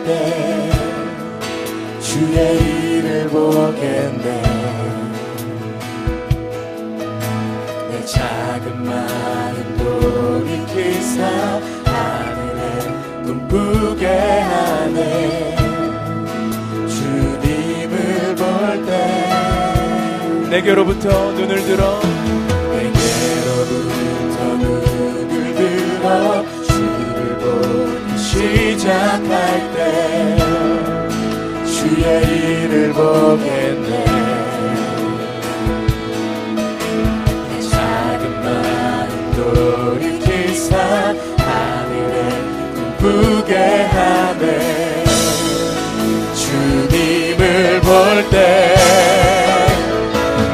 때 주의 일을 보겠네. 내 작은 마음 돌이키사 하늘에 꿈꾸게 하네. 주님을 볼 때 내게로부터 눈을 들어 눈을 들어 주를 보기 시작할 때 주의 일을 보겠네. 내 작은 마음 돌이키사 하늘에 꿈꾸게 하네. 주님을 볼 때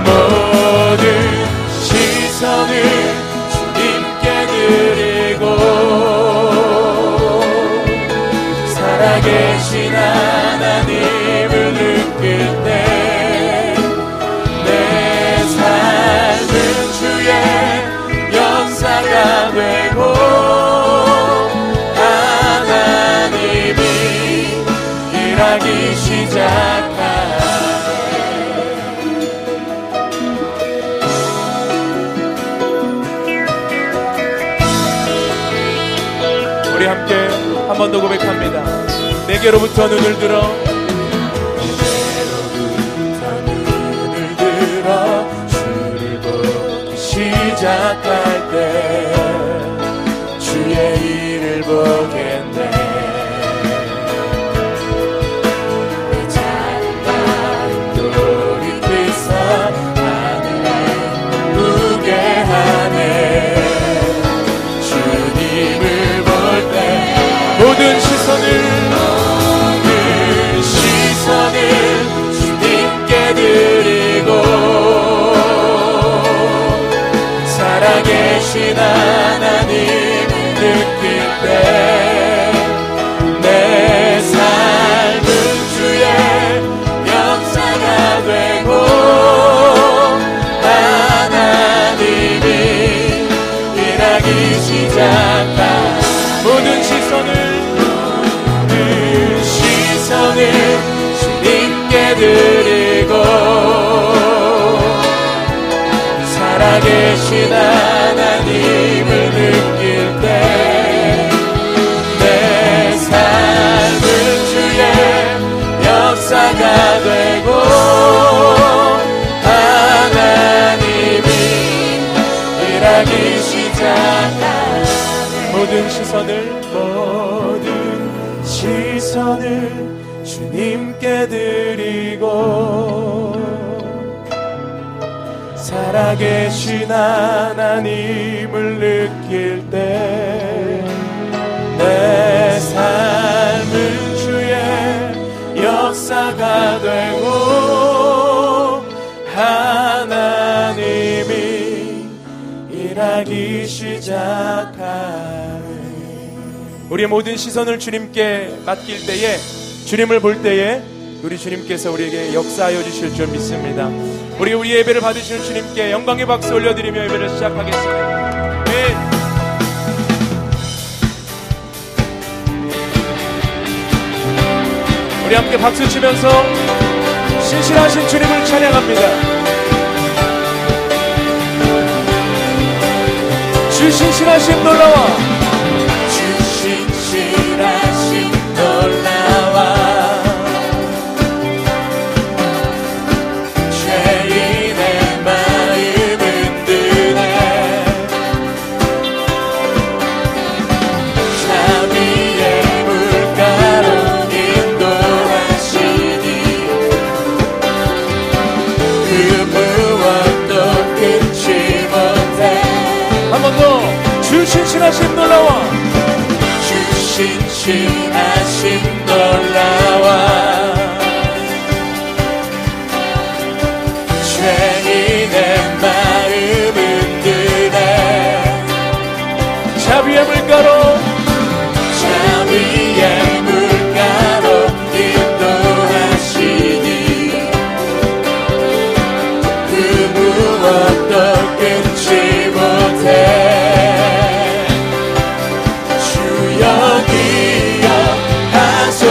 모든 시선을 주님께 드리고 살아계신 하나님을 느낄 때 내 삶은 주의 역사가 되고 하나님이 일하기 시작하네. 우리 함께 한 번 더 고백합니다. 내게로부터 눈을 들어 주를 보기 시작할 때 주의 일을 보겠네. 내 작은 마음 돌이키사 하늘에 꿈꾸게 하네. 주님을 볼 때 모든 시선을 주님께 드리고 살아계신 하나님 느낄 때 내 삶은 주의 역사가 되고 하나님이 일하기 시작한 모든 시선을 주님께 드리고 살아계신 하나님을 느낄 때 내 삶은 주의 역사가 되고 하나님이 일하기 시작한 모든 시선을 주님께 드리고 살아계신 하나님을 느낄 때 내 삶은 주의 역사가 되고 하나님이 일하기 시작하네. 우리의 모든 시선을 주님께 맡길 때에, 주님을 볼 때에 우리 주님께서 우리에게 역사하여 주실 줄 믿습니다. 우리 예배를 받으시는 주님께 영광의 박수 올려드리며 예배를 시작하겠습니다. 아멘. 우리 함께 박수 치면서 신실하신 주님을 찬양합니다. 주 신실하심 놀라와, 주 신실하심 놀라와 죄인의 마음은 드네 자비의 물가로 인도하시니 그 무엇도 끊지 못해. 한 번 더. 주 신실하심 놀라와, 주 신실하심 놀라와 죄인의 마음은 드네 자비의 물가로, 자비의 물가로 인도하시니 그 무엇도 끊지 못해. 주여 기억하소서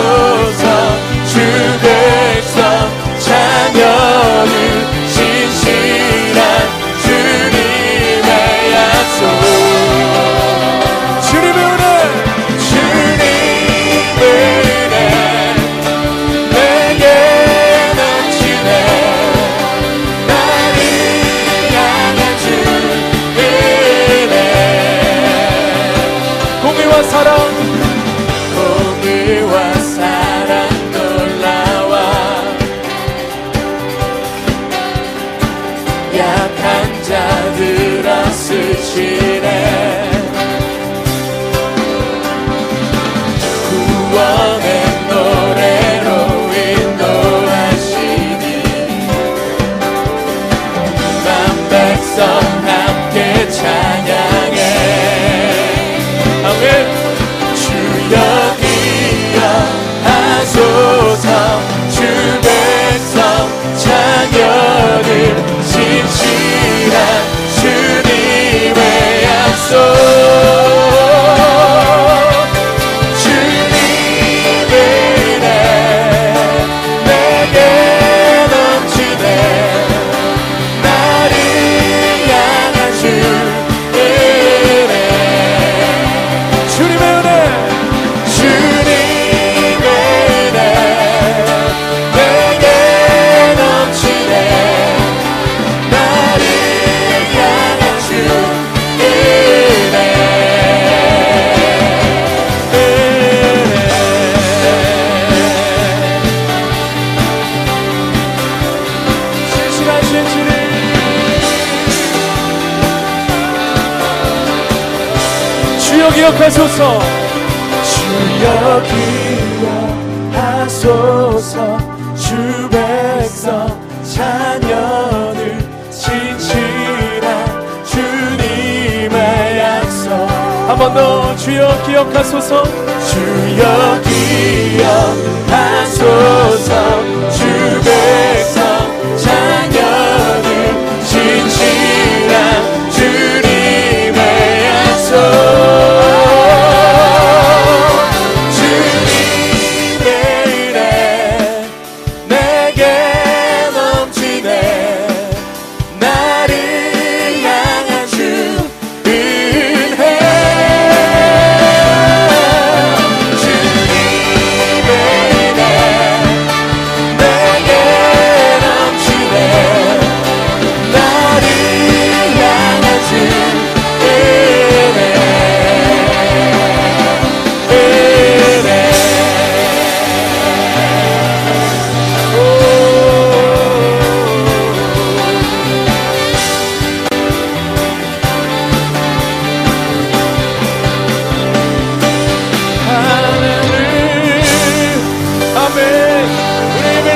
기억하소서. 주여 기억하소서. 주 백성 자녀들 진실한 주님의 약속. 한 번 더 주여 기억하소서. 주여 기억하소서. 주 백성 자녀들 진실한 주님의 약속. 주님의 은혜 내게 넘치네. 나를 향한 주 은혜.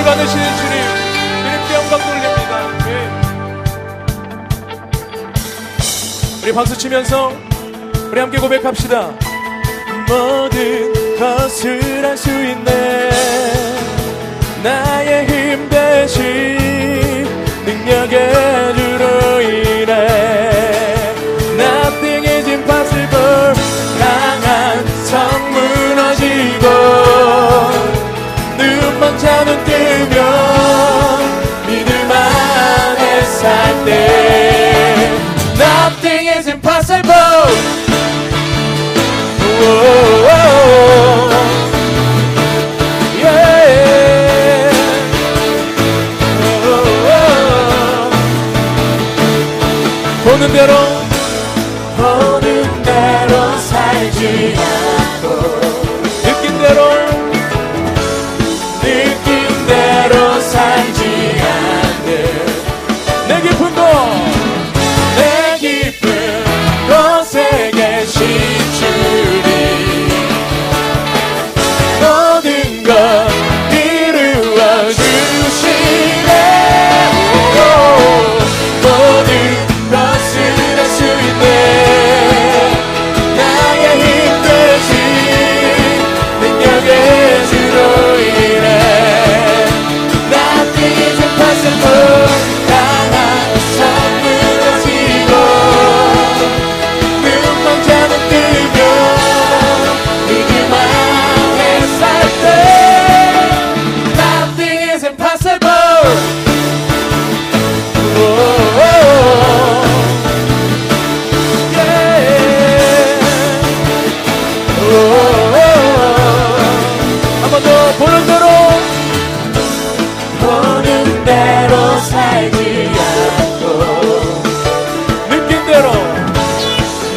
받으시는 주님, 주님께 영광 돌립니다. 우리 박수 치면서 우리 함께 고백합시다. 모든 것을 할 수 있네. 나의 힘 대신 능력의 주로 인해 Nothing is impossible. 강한 성 무너지고 눈먼 자는 뜨면 믿음 안에 살 때 Nothing is impossible. Yeah. 보는 대로 살지 않고 느낀 대로 살지 않는 내 깊은 곳 내 깊은 곳에 계신 주님 모든 것 이루어 주시네. 모든 것을 할 수 있네. 나의 힘 대신 능력의 주로 인해 Nothing is impossible. 강한 성 무너지고 눈먼 자는 뜨면 믿음 안에 살 때 Nothing is impossible. 한 번 더 보는 대로 보는 대로 살지 않고 느낀 대로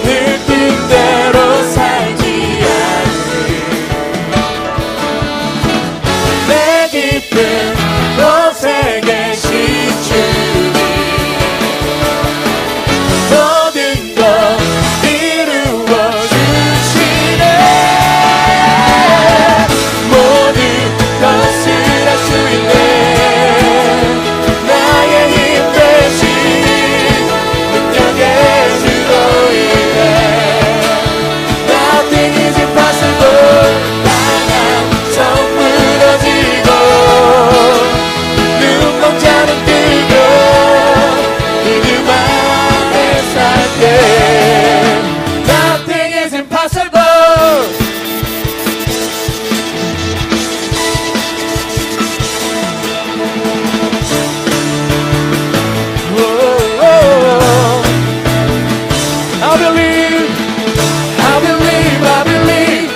느낀 대로 살지 않는 내 깊은 곳에 계신 주님 모든 것 이루어 주시네. 모든 것을 할 수 있네. 나의 힘 대신 능력의 주로 인해 Nothing is impossible. 강한 성 무너지고 눈먼 자는 뜨고 믿음 안에 살 때 Nothing is impossible. I believe, I believe, I believe,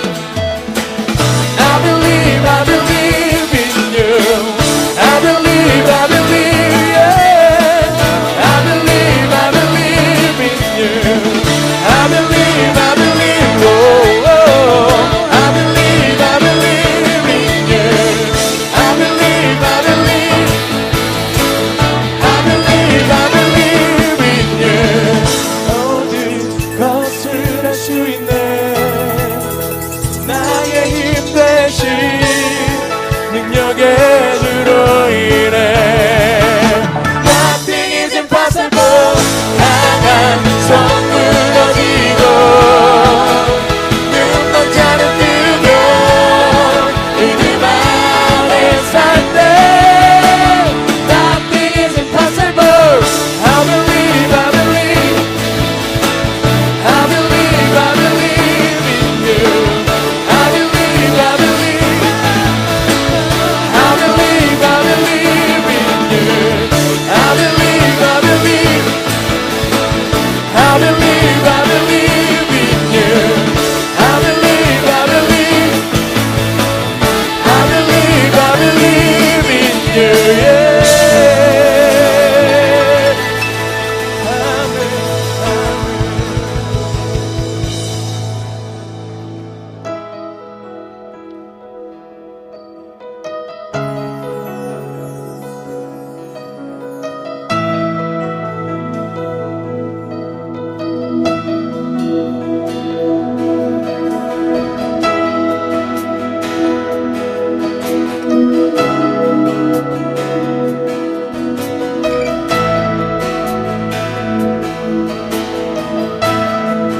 I believe, I believe in you. I believe, yeah. I believe in you. I believe, oh. I believe in you. I believe, I believe in you. 모든 것을 할 수 있네.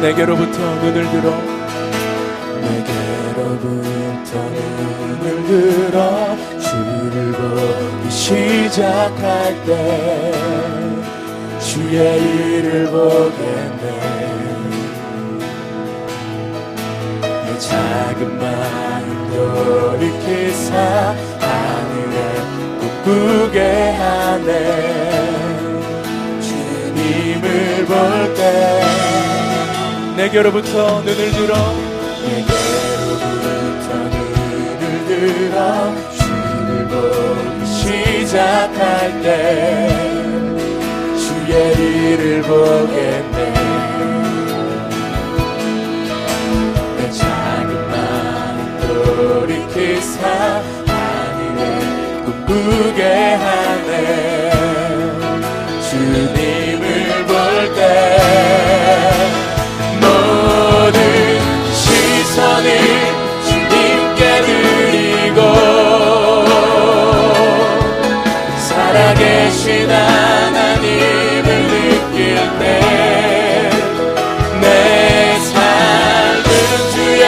내게로부터 눈을 들어 내게로부터 눈을 들어 주를 보기 시작할 때 주의 일을 보겠네. 내 작은 마음 돌이키사 하늘에 꿈꾸게 하네. 주님을 볼 때 내게로부터 눈을 들어 내게로부터 눈을 들어 주를 보기 시작할 때 주의 일을 보겠네. 내 작은 마음 돌이키사 하늘에 꿈꾸게 하네. 주님을 볼 때 모든 시선을 주님께 드리고 살아계신 하나님을 느낄 때 내 삶은 주의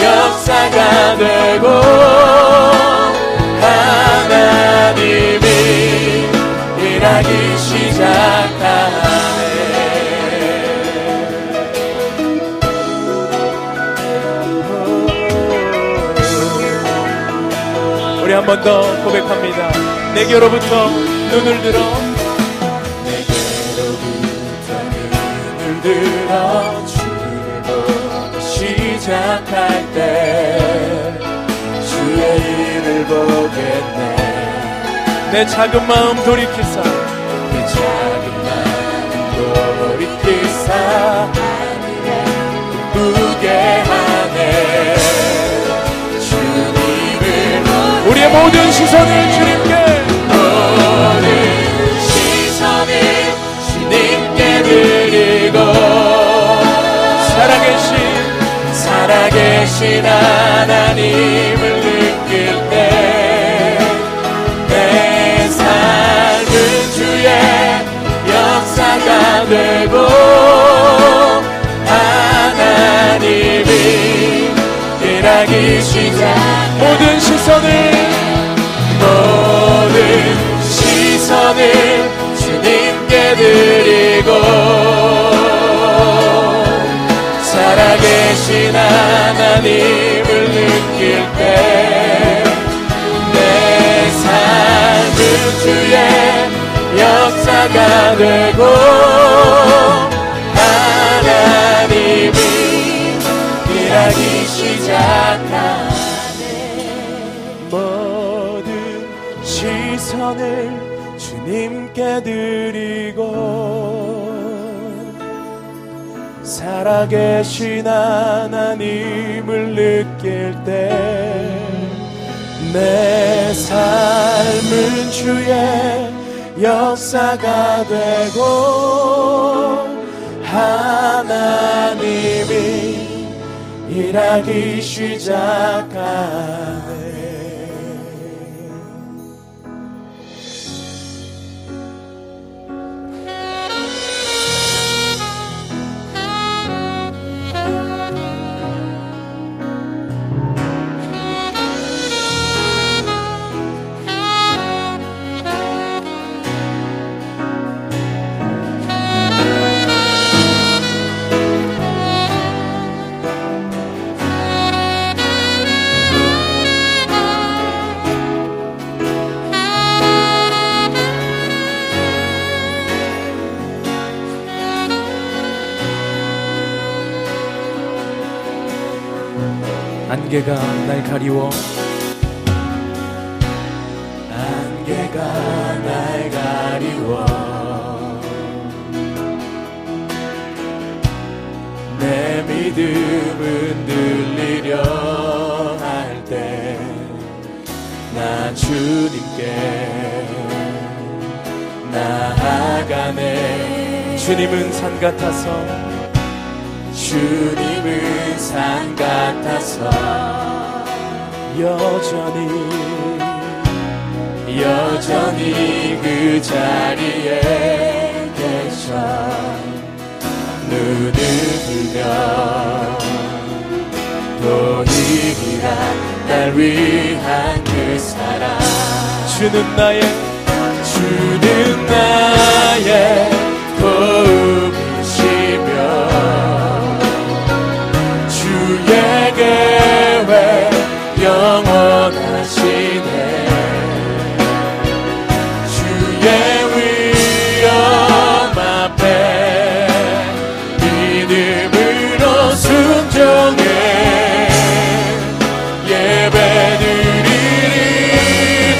역사가 되고 하나님이 일하기 시작하네. 우리 한 번 더 고백합니다. 내게로부터 눈을 들어 내게로부터 눈을 들어 주를 보기 시작할 때 주의 일을 보겠네. 내 작은 마음 돌이키사 내 작은 마음 돌이키사 하늘에 꿈꾸게 하네. 우리의 모든 시선을 주님께 모든 시선을 주님께 드리고 살아계신 하나님을 느낄 때 내 삶은 주의 역사가 되고 하나님이 일하기 시작. 모든 시선을 주님께 드리고 살아계신 하나님을 느낄 때 내 삶은 주의 역사가 되고 하나님이 일하기 시작하네. 모든 시선을 주님께 드리고 살아계신 하나님을 느낄 때 내 삶은 주의 역사가 되고 하나님이 일하기 시작하네. 안개가 날 가리워 안개가 날 가리워 내 믿음은 들리려 할 때 나 주님께 나아가네. 주님은 산 같아서 주님은 산 같아서 여전히 그 자리에 계셔 눈을 들면 보이리라 날 위한 그 사랑. 주는 나의 도움이시며 주의 계획 영원하시네. 주의 위엄 앞에 믿음으로 순종해 예배드리리.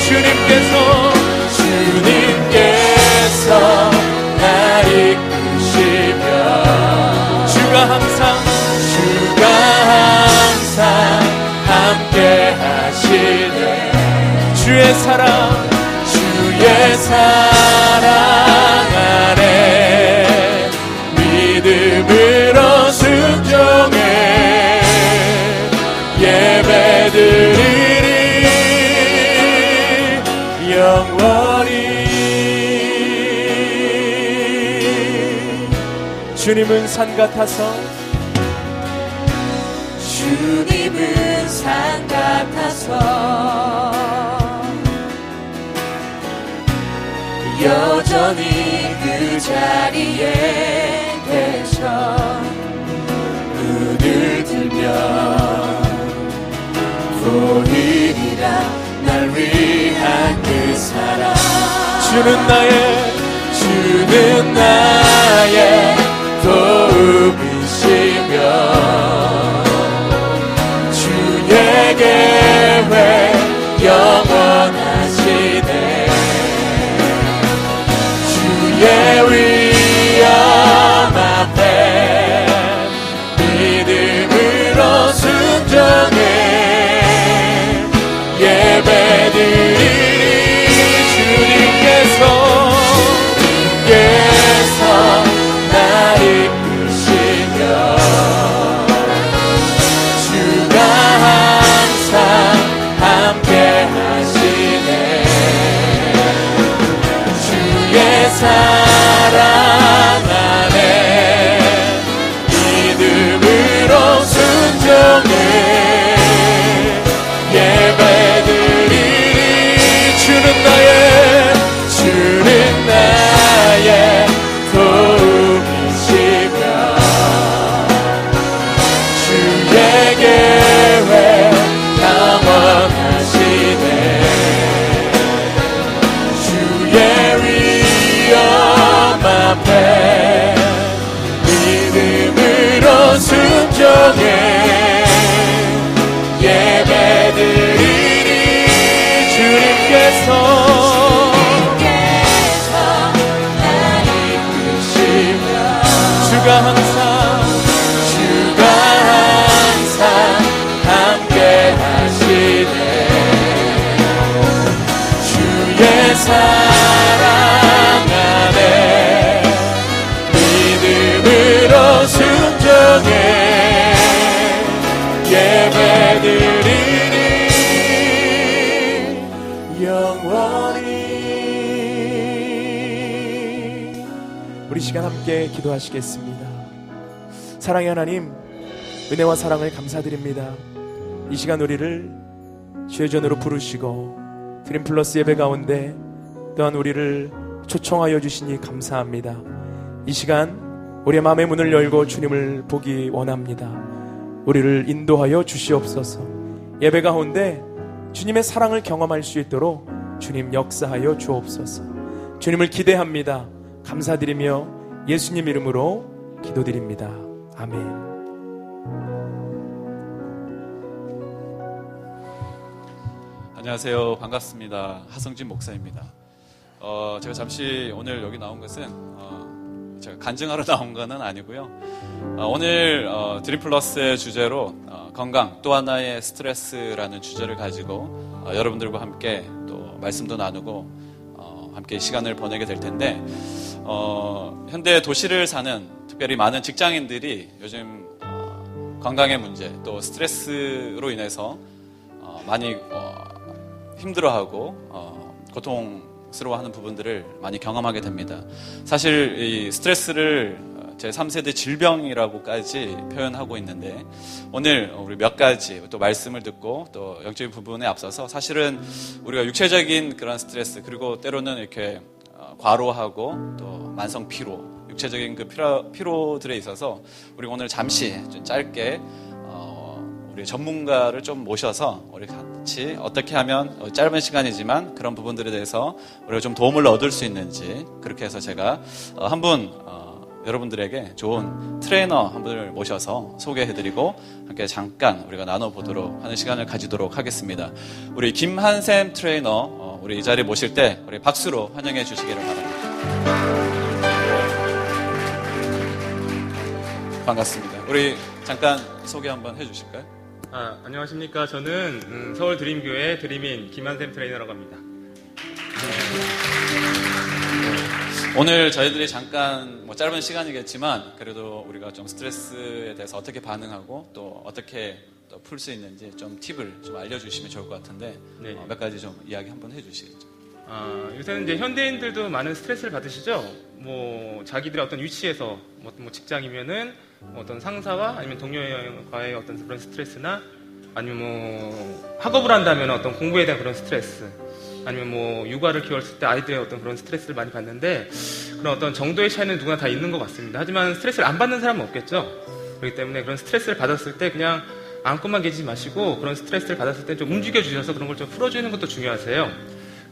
주님께서 날 이끄시며 주가 항상 함께 하시네. 주의 사랑 안에 믿음으로 순종해 예배드리리 영원히. 주님은 산 같아서 주님은 산 같아서 여전히 그 자리에 계셔. 눈을 들면 보이리라 날 위한 그 사랑. 주는 나의 도움이시며 주의 계획 영원하시네. 주의 위엄 앞에 믿음으로 순종해 예배드리리. 주님께서 날 이끄시며 주가 항상 함께 하시네. 주의 사랑 안에 믿음으로 순종해 예배드리리. 주는 나의 도움이시며 주의 계획 영원하시네. 주의 위엄 앞에 믿음으로 순종해 예배드리리. 주님께서 주가 항상 함께 하시네. 주의 사랑 안에 믿음으로 순종해 예배드리리 영원히. 우리 시간 함께 기도하시겠습니다. 사랑의 하나님, 은혜와 사랑을 감사드립니다. 이 시간 우리를 주의 전으로 부르시고 드림플러스 예배 가운데 또한 우리를 초청하여 주시니 감사합니다. 이 시간 우리의 마음의 문을 열고 주님을 보기 원합니다. 우리를 인도하여 주시옵소서. 예배 가운데 주님의 사랑을 경험할 수 있도록 주님 역사하여 주옵소서. 주님을 기대합니다. 감사드리며 예수님 이름으로 기도드립니다. 아멘. 안녕하세요. 반갑습니다. 하성진 목사입니다. 제가 잠시 오늘 여기 나온 것은 제가 간증하러 나온 건 아니고요. 오늘 드림플러스의 주제로 건강 또 하나의 스트레스라는 주제를 가지고 여러분들과 함께 또 말씀도 나누고 함께 시간을 보내게 될 텐데, 현대 도시를 사는 특별히 많은 직장인들이 요즘 건강의 문제 또 스트레스로 인해서 많이 힘들어하고 고통스러워하는 부분들을 많이 경험하게 됩니다. 사실 이 스트레스를 제3세대 질병이라고까지 표현하고 있는데 오늘 우리 몇 가지 또 말씀을 듣고 또 영적인 부분에 앞서서 사실은 우리가 육체적인 그런 스트레스 그리고 때로는 이렇게 과로하고 또 만성 피로 육체적인 그 피로들에 있어서 우리 오늘 잠시 좀 짧게 우리 전문가를 좀 모셔서 우리 같이 어떻게 하면 짧은 시간이지만 그런 부분들에 대해서 우리가 좀 도움을 얻을 수 있는지 그렇게 해서 제가 한 분 여러분들에게 좋은 트레이너 한 분을 모셔서 소개해드리고 함께 잠깐 우리가 나눠보도록 하는 시간을 가지도록 하겠습니다. 우리 김한샘 트레이너 우리 이 자리에 모실 때 우리 박수로 환영해 주시기를 바랍니다. 반갑습니다. 우리 잠깐 소개 한번 해주실까요? 안녕하십니까. 저는 서울 드림교회 드림인 김한샘 트레이너라고 합니다. 오늘 저희들이 잠깐 짧은 시간이겠지만 그래도 우리가 좀 스트레스에 대해서 어떻게 반응하고 또 어떻게 풀 수 있는지 좀 팁을 좀 알려주시면 좋을 것 같은데 네. 몇 가지 좀 이야기 한번 해주시겠죠? 요새는 이제 현대인들도 많은 스트레스를 받으시죠. 뭐 자기들의 어떤 위치에서 뭐 직장이면은 어떤 상사와 아니면 동료와의 어떤 그런 스트레스나 아니면 뭐 학업을 한다면 어떤 공부에 대한 그런 스트레스 아니면 뭐 육아를 키웠을 때 아이들의 어떤 그런 스트레스를 많이 받는데 그런 어떤 정도의 차이는 누구나 다 있는 것 같습니다. 하지만 스트레스를 안 받는 사람은 없겠죠. 그렇기 때문에 그런 스트레스를 받았을 때 그냥 안고만 계시지 마시고 그런 스트레스를 받았을 때 좀 움직여 주셔서 그런 걸 좀 풀어주는 것도 중요하세요.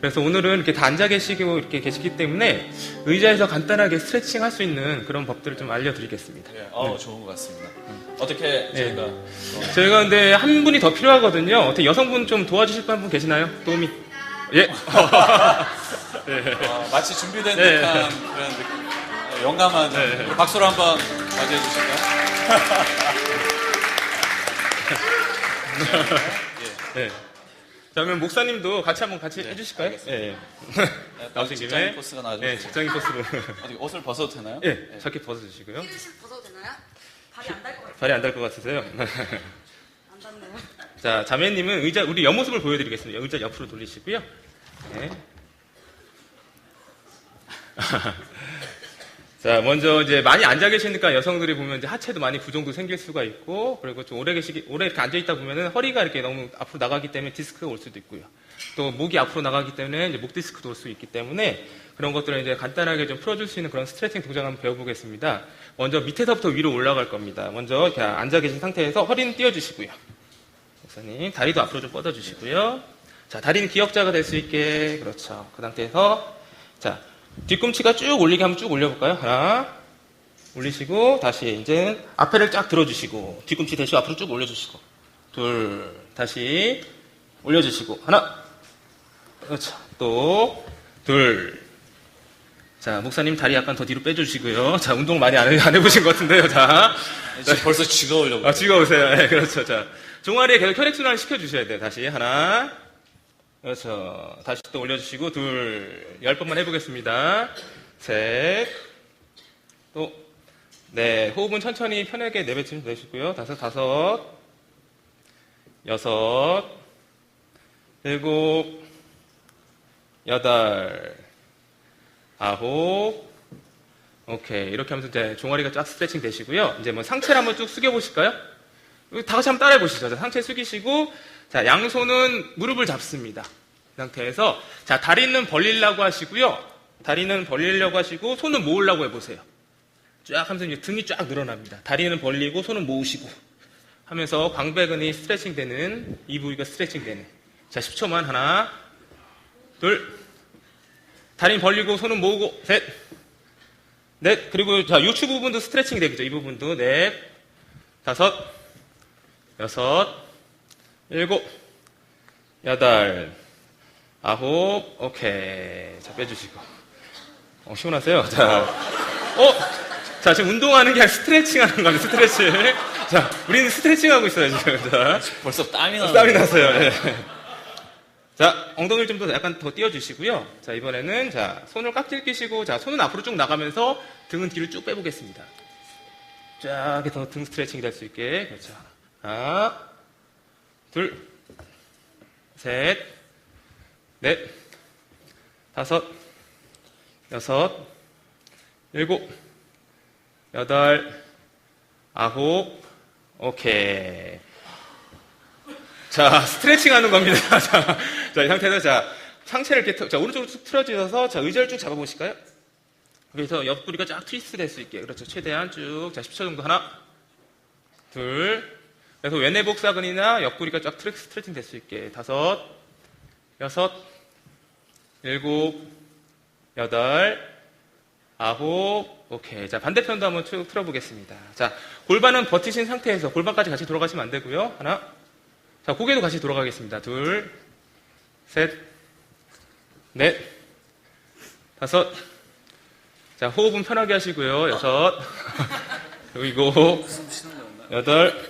그래서 오늘은 이렇게 다 앉아 계시고 이렇게 계시기 때문에 의자에서 간단하게 스트레칭 할 수 있는 그런 법들을 좀 알려드리겠습니다. 네, 좋은 것 같습니다. 어떻게 저희가 근데 한 분이 더 필요하거든요. 어떻게 여성분 좀 도와주실 분 한 분 계시나요? 도움이? 예. 마치 준비된 네. 듯한 그런 느낌, 용감한 박수로 한번 맞이해 주실까요? 네. 자, 그러면 목사님도 같이 한번 해주실까요? 예. 나오신 직장인 김에. 코스가 나와죠. 네, 직장인 코스로. 어떻게 옷을 벗어도 되나요? 예, 자켓 벗어주시고요. 힐을 벗어도 되나요? 발이 안 닿을 것 같아요. 발이 안 닿을 것 같으세요? 안 닿네요. 자, 자매님은 의자, 우리 옆모습을 보여드리겠습니다. 의자 옆으로 돌리시고요. 네. 자, 먼저 이제 많이 앉아 계시니까 여성들이 보면 이제 하체도 많이 부종도 생길 수가 있고, 그리고 좀 오래 이렇게 앉아 있다 보면은 허리가 이렇게 너무 앞으로 나가기 때문에 디스크가 올 수도 있고요. 또 목이 앞으로 나가기 때문에 이제 목 디스크도 올 수 있기 때문에 그런 것들을 이제 간단하게 좀 풀어줄 수 있는 그런 스트레칭 동작 한번 배워보겠습니다. 먼저 밑에서부터 위로 올라갈 겁니다. 먼저 이렇게 앉아 계신 상태에서 허리는 띄워주시고요. 목사님, 다리도 앞으로 좀 뻗어주시고요. 자, 다리는 기역자가 될 수 있게, 그렇죠. 그 상태에서, 자, 뒤꿈치가 쭉 올리게 한번 쭉 올려볼까요? 하나, 올리시고, 다시, 이제, 앞에를 쫙 들어주시고, 뒤꿈치 대시고 앞으로 쭉 올려주시고, 둘, 다시, 올려주시고, 하나, 그렇죠. 또, 둘. 자, 목사님 다리 약간 더 뒤로 빼주시고요. 자, 운동 많이 안 해보신 것 같은데요. 자. 벌써 쥐가오려고. 쥐가오세요. 네, 그렇죠. 자, 종아리에 계속 혈액순환을 시켜주셔야 돼요. 다시, 하나. 그렇죠. 다시 또 올려주시고, 둘, 10번만 해보겠습니다. 셋, 또, 네, 호흡은 천천히 편하게 내뱉으면 되시고요. 다섯, 여섯, 일곱, 여덟, 아홉, 오케이. 이렇게 하면서 이제 종아리가 쫙 스트레칭 되시고요. 이제 뭐 상체를 한번 쭉 숙여보실까요? 다 같이 한번 따라해 보시죠. 자, 상체 숙이시고, 자, 양손은 무릎을 잡습니다. 그 상태에서, 자, 다리는 벌리려고 하시고요. 다리는 벌리려고 하시고, 손은 모으려고 해보세요. 쫙 하면서 이제 등이 쫙 늘어납니다. 다리는 벌리고, 손은 모으시고. 하면서 광배근이 스트레칭 되는, 이 부위가 스트레칭 되는. 자, 10초만. 하나, 둘. 다리는 벌리고, 손은 모으고, 셋. 넷. 그리고, 자, 요추 부분도 스트레칭이 되겠죠. 이 부분도. 넷. 다섯. 여섯, 일곱, 여덟, 아홉, 오케이. 자, 빼주시고. 시원하세요? 자, 지금 운동하는 게 아니라 스트레칭 하는 겁니다, 스트레칭. 자, 우리는 스트레칭 하고 있어요, 지금. 자. 벌써 땀이 나요. 땀이 났어요, 네. 자, 엉덩이를 좀 더 약간 더 띄워주시고요. 자, 이번에는, 자, 손을 깍지를 끼시고, 자, 손은 앞으로 쭉 나가면서 등은 뒤로 쭉 빼보겠습니다. 쫙 해서 등 스트레칭이 될 수 있게. 그렇죠. 하나, 둘, 셋, 넷, 다섯, 여섯, 일곱, 여덟, 아홉, 오케이. 자, 스트레칭 하는 겁니다. 자, 이 상태에서, 자, 상체를 이렇게, 자, 오른쪽으로 쭉 틀어주셔서, 자, 의자를 쭉 잡아보실까요? 그래서 옆구리가 쫙 트위스트 될 수 있게. 그렇죠. 최대한 쭉. 자, 10초 정도. 하나, 둘. 그래서 왼내 복사근이나 옆구리가 쫙 스트레칭 될 수 있게. 다섯, 여섯, 일곱, 여덟, 아홉, 오케이. 자, 반대편도 한번 쭉 틀어보겠습니다. 자, 골반은 버티신 상태에서 골반까지 같이 돌아가시면 안 되고요. 하나. 자, 고개도 같이 돌아가겠습니다. 둘, 셋, 넷, 다섯. 자, 호흡은 편하게 하시고요. 여섯, 일곱, 여덟,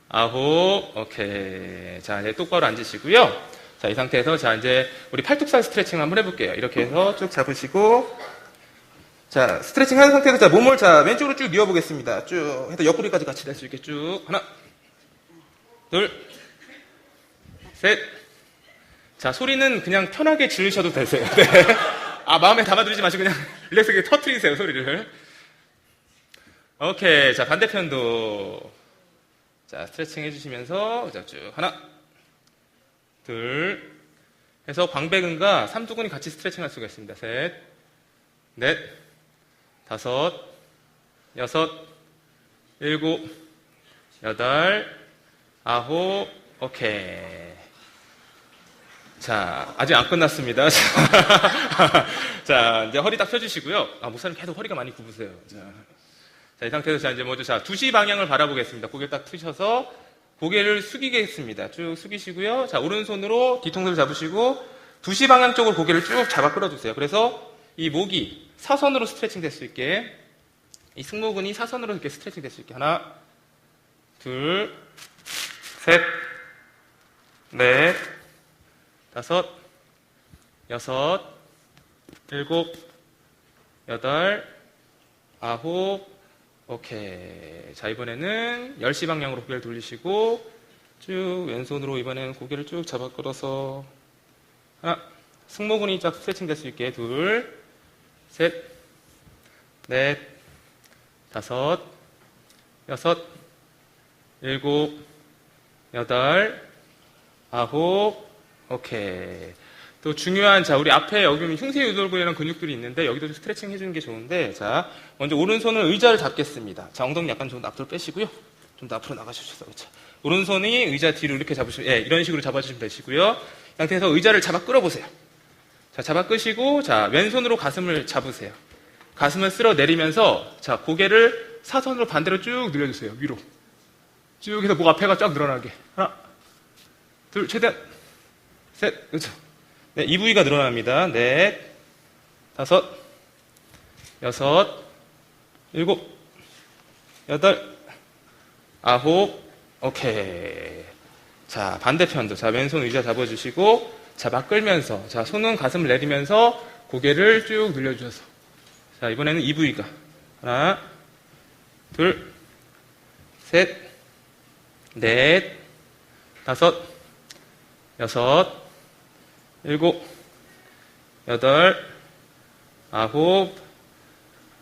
아홉, 오케이. 자, 이제 똑바로 앉으시고요. 자, 이 상태에서, 자, 이제 우리 팔뚝살 스트레칭 한번 해볼게요. 이렇게 해서 쭉 잡으시고, 자, 스트레칭 하는 상태에서, 자, 몸을, 자, 왼쪽으로 쭉 뉘어보겠습니다. 쭉 해서 옆구리까지 같이 될 수 있게 쭉. 하나, 둘, 셋. 자, 소리는 그냥 편하게 지르셔도 되세요. 네. 아, 마음에 담아두지 마시고 그냥 릴렉스하게 터트리세요, 소리를. 오케이. 자, 반대편도. 자, 스트레칭 해주시면서, 자, 쭉. 하나, 둘. 해서 광배근과 삼두근이 같이 스트레칭 할 수가 있습니다. 셋, 넷, 다섯, 여섯, 일곱, 여덟, 아홉, 오케이. 자, 아직 안 끝났습니다. 자, 이제 허리 딱 펴주시고요. 아, 목사님 계속 허리가 많이 굽으세요. 자, 이 상태에서 자, 이제 먼저 자, 2시 방향을 바라보겠습니다. 고개 딱 트셔서 고개를 숙이겠습니다. 쭉 숙이시고요. 자, 오른손으로 뒤통수를 잡으시고 2시 방향 쪽으로 고개를 쭉 잡아 끌어주세요. 그래서 이 목이 사선으로 스트레칭 될 수 있게, 이 승모근이 사선으로 이렇게 스트레칭 될 수 있게. 하나, 둘, 셋, 넷, 다섯, 여섯, 일곱, 여덟, 아홉, 오케이. 자, 이번에는 10시 방향으로 고개를 돌리시고, 쭉 왼손으로 이번에는 고개를 쭉 잡아 끌어서, 하나, 승모근이 쫙 스트레칭 될 수 있게. 둘, 셋, 넷, 다섯, 여섯, 일곱, 여덟, 아홉, 오케이. 또 중요한, 자, 우리 앞에 여기 흉쇄 유돌근이라는 근육들이 있는데 여기도 좀 스트레칭 해주는 게 좋은데, 자, 먼저 오른손은 의자를 잡겠습니다. 자, 엉덩이 약간 좀 앞으로 빼시고요. 좀 더 앞으로 나가주셔서, 그렇죠. 오른손이 의자 뒤로 이렇게 잡으시면, 예, 이런 식으로 잡아주시면 되시고요. 이 상태에서 의자를 잡아 끌어보세요. 자, 잡아 끄시고, 자, 왼손으로 가슴을 잡으세요. 가슴을 쓸어 내리면서, 자, 고개를 사선으로 반대로 쭉 늘려주세요. 위로. 쭉 해서 목 앞에가 쫙 늘어나게. 하나, 둘, 최대한, 셋, 그렇죠. 네, 이 부위가 늘어납니다. 넷, 다섯, 여섯, 일곱, 여덟, 아홉, 오케이. 자, 반대편도. 자, 왼손 의자 잡아주시고, 자, 막 끌면서, 자, 손은 가슴을 내리면서 고개를 쭉 늘려주셔서. 자, 이번에는 이 부위가. 하나, 둘, 셋, 넷, 다섯, 여섯, 일곱, 여덟, 아홉,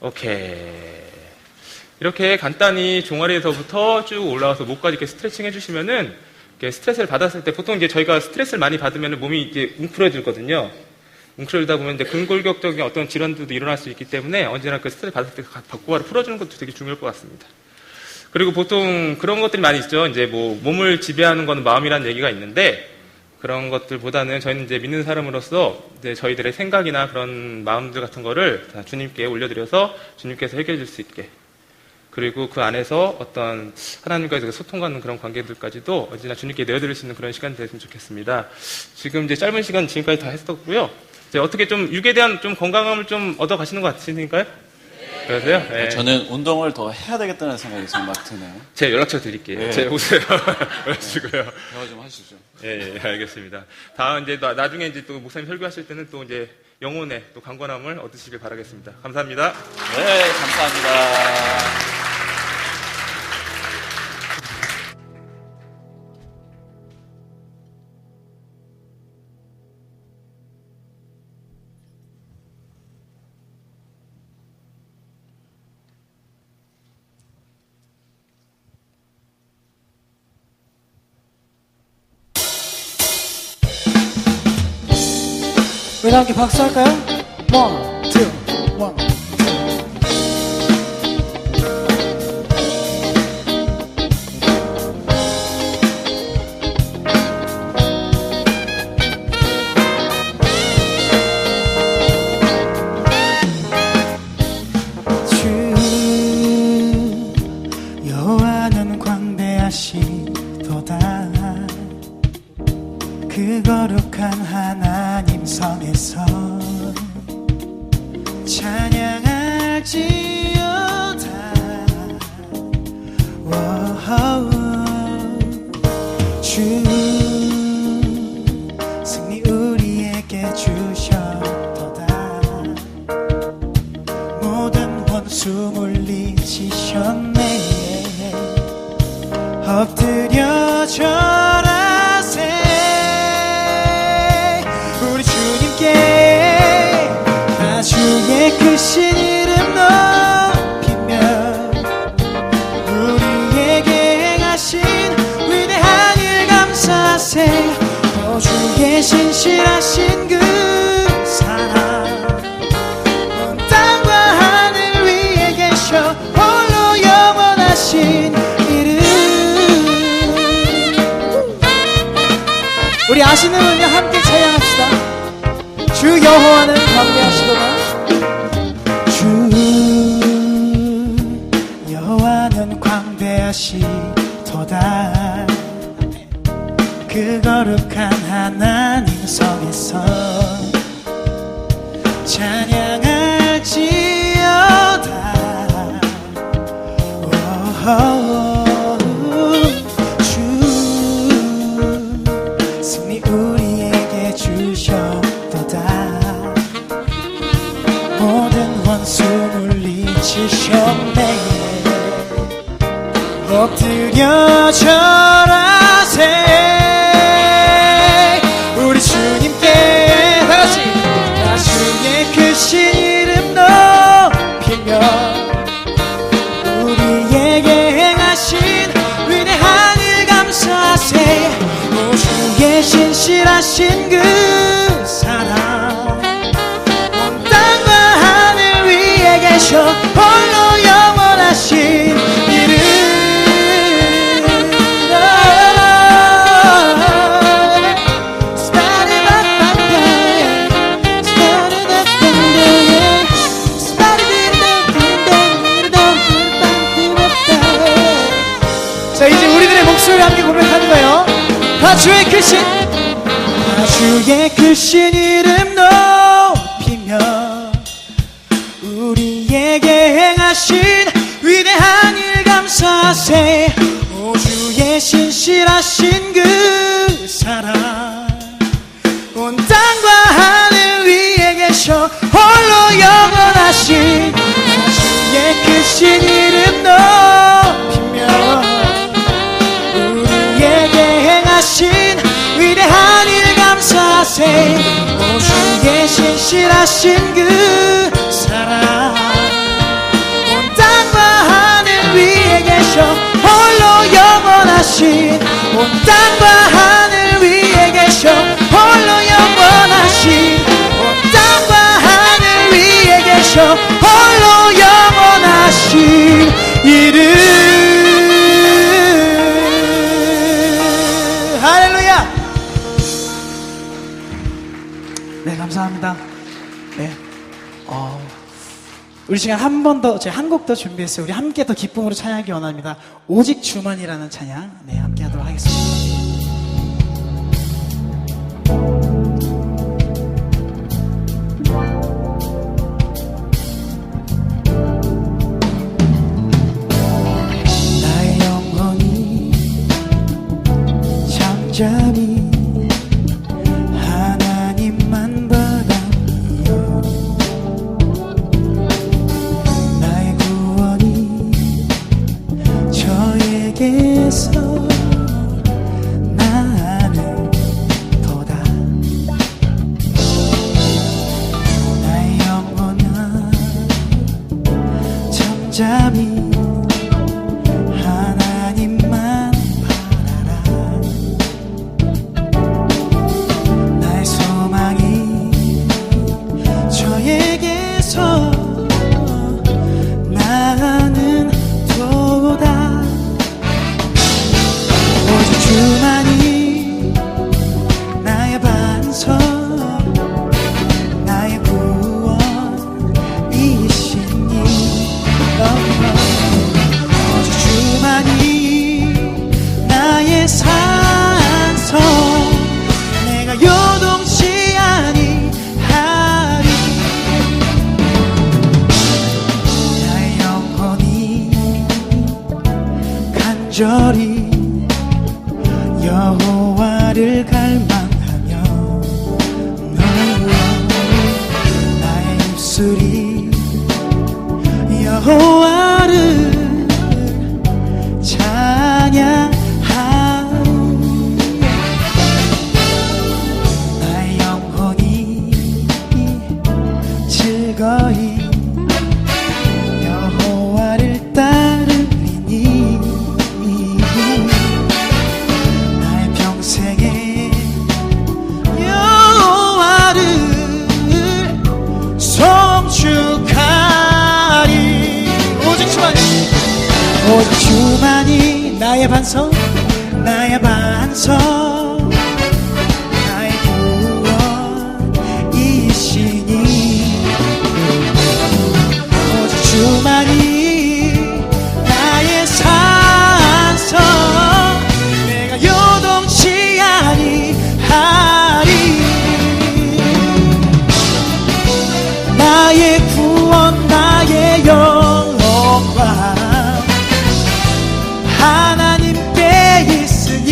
오케이. 이렇게 간단히 종아리에서부터 쭉 올라와서 목까지 이렇게 스트레칭 해주시면은, 이렇게 스트레스를 받았을 때, 보통 이제 저희가 스트레스를 많이 받으면 몸이 이제 웅크려들거든요. 웅크려들다 보면 이제 근골격적인 어떤 질환들도 일어날 수 있기 때문에 언제나 그 스트레스 받을 때 바로바로 풀어주는 것도 되게 중요할 것 같습니다. 그리고 보통 그런 것들이 많이 있죠. 이제 뭐 몸을 지배하는 건 마음이라는 얘기가 있는데, 그런 것들보다는 저희는 이제 믿는 사람으로서 이제 저희들의 생각이나 그런 마음들 같은 거를 다 주님께 올려드려서 주님께서 해결해 줄 수 있게, 그리고 그 안에서 어떤 하나님과의 소통하는 그런 관계들까지도 언제나 주님께 내어드릴 수 있는 그런 시간이 됐으면 좋겠습니다. 지금 이제 짧은 시간 지금까지 다 했었고요. 이제 어떻게 좀 육에 대한 좀 건강함을 좀 얻어 가시는 것 같으니까요? 그러세요? 네. 저는 운동을 더 해야 되겠다는 생각이 지금 막 드네요. 제 연락처 드릴게요. 네. 제 오세요. 그러시고요. 대화 좀 하시죠. 예, 예, 알겠습니다. 다음 이제 나중에 이제 또 목사님 설교하실 때는 또 이제 영혼의 또 강건함을 얻으시길 바라겠습니다. 감사합니다. 네, 감사합니다. 우리 함께 박수 할까요? 원, 투, 원. 여호와는 광대하시도다. 그 거룩한 하나님 성에서 찬양할지어다. 주 승리 우리에게 주셨도다. 모든 원수 물리치셨네. 엎드려 절하세. 우리 주님께 다 주의 크신 이름 높이며 우리에게 행하신 위대한 일 감사하세. 주의 신실하신 그 사랑 온 땅과 하늘 위에 계셔 홀로 영원하신 이름. 우리 아시는 분들 함께 찬양합시다. 주 여호와는 광대하시도다. 주 여호와는 광대하시도다. 그 거룩한 하나님 성에서 찬양할지어다. 주 승리 우리에게 주셨도다. 모든 원수 물리치셨네. 엎드려 절하세. 우리 주님께 다같이 다 주의 크신 이름 높이며 우리에게 행하신 위대한 일 감사하세. 주의 신실하신 그 사랑 온 땅과 하늘 위에 계셔 홀로 영원하신 이름. 자, 이제 우리들의 목소리를 함께 고백하는 거예요. 다 주의 크신 이름 높이며 우리에게 행하신 위대한 일 감사하세. 주의 신실하신 그 사랑 온 땅과 하늘 위에 계셔 홀로 영원하신 주의 크신 이름 높이며 우리에게 행하신 위대한 일 감사하세. 주의 신실하신 그 사랑 온 땅과 하늘 위에 계셔 홀로 영원하신 온 땅과 하늘 위에 계셔 홀로 영원하신 온 땅과 하늘 위에 계셔 홀로 영원하신 이름. 할렐루야. 네, 감사합니다. 네, 우리 시간 한 번 더, 제가 한 곡 더 준비했어요. 우리 함께 더 기쁨으로 찬양하기 원합니다. 오직 주만이라는 찬양, 네, 함께 하도록 하겠습니다. 나의 영혼이 잠잠히 하나님만 바라며 나의 구원이 저에게서 나는 도다. 나의 영혼아 잠잠히 하나님만 바라라. 나의 소망이 간절히 여호와를 갈망하며 나의 입술이 여호와를 찬양하오 나의 영혼이 즐거이 여호와를 따르리니 나의 평생에 여호와를 송축하리 오직 주만이 나의 반석 나의 반석 나의 구원이시니 오직 주만이 나의 산성 내가 요동치 아니하리 나의 구원 나의 영광 하나님께 있으니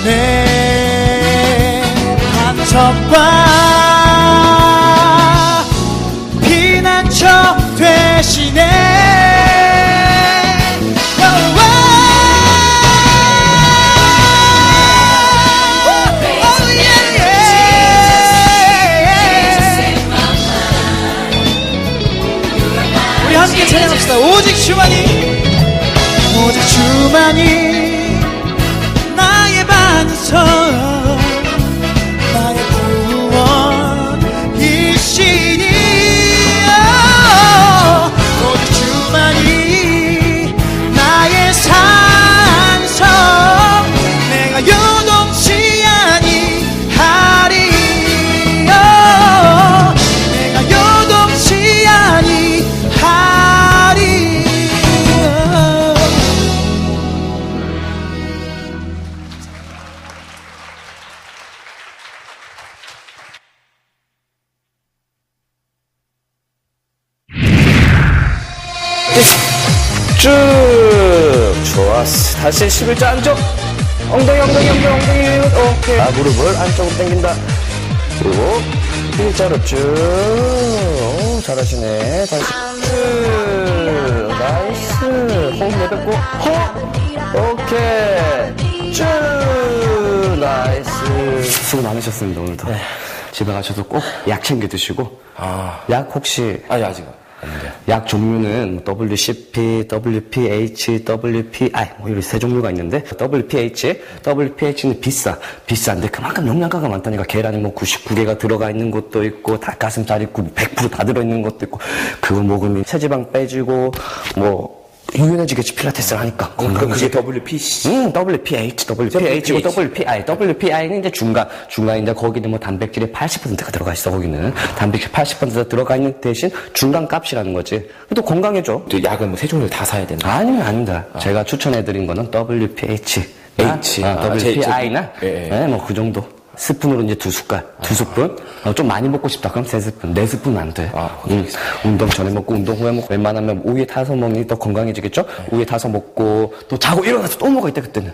내 반석과 피난처 되시네 우리 함께 찬양합시다. 오직 주만이 나의 반석 나의 구원이시니 오직 주만이 나의 산성 내가 요동치 아니하리 내가 요동치 아니하리 쭉 좋았어. 다시 11자 안쪽 엉덩이 오케이. 무릎을 안쪽으로 당긴다. 그리고 일자로 쭉 잘하시네. 다시 쭉 나이스. 호흡 내뱉고 오케이 쭉 나이스. 수고 많으셨습니다. 오늘도 집에 가셔서 꼭 약 챙겨 드시고 약 혹시 아직은 약 종류는 WCP, WPH, WPI 뭐 이런 세 종류가 있는데 WPH는 비싼데 그만큼 영양가가 많다니까. 계란이 뭐 99개가 들어가 있는 것도 있고 닭가슴살이 100% 다 들어있는 것도 있고 그거 먹으면 체지방 빼지고 뭐 유연해지겠지. 필라테스를 하니까. 그게 WPC? WPH고 WPI는 이제 중간인데 거기는 뭐 단백질이 80%가 들어가 있어. 거기는 단백질 80%가 들어가 있는 대신 중간 값이라는 거지. 또 건강해져. 약은 뭐 세 종류를 다 사야 되나? 아닙니다. 제가 추천해드린 거는 WPH, WPI나 뭐 그 정도. 스푼으로 이제 2스푼. 좀 많이 먹고 싶다. 그럼 3스푼, 4스푼 안 돼. 운동 전에 먹고, 운동 후에 먹고, 웬만하면 우유에 타서 먹니 더 건강해지겠죠? 우유에 타서 먹고, 또 자고 일어나서 또 먹어야 돼, 그때는.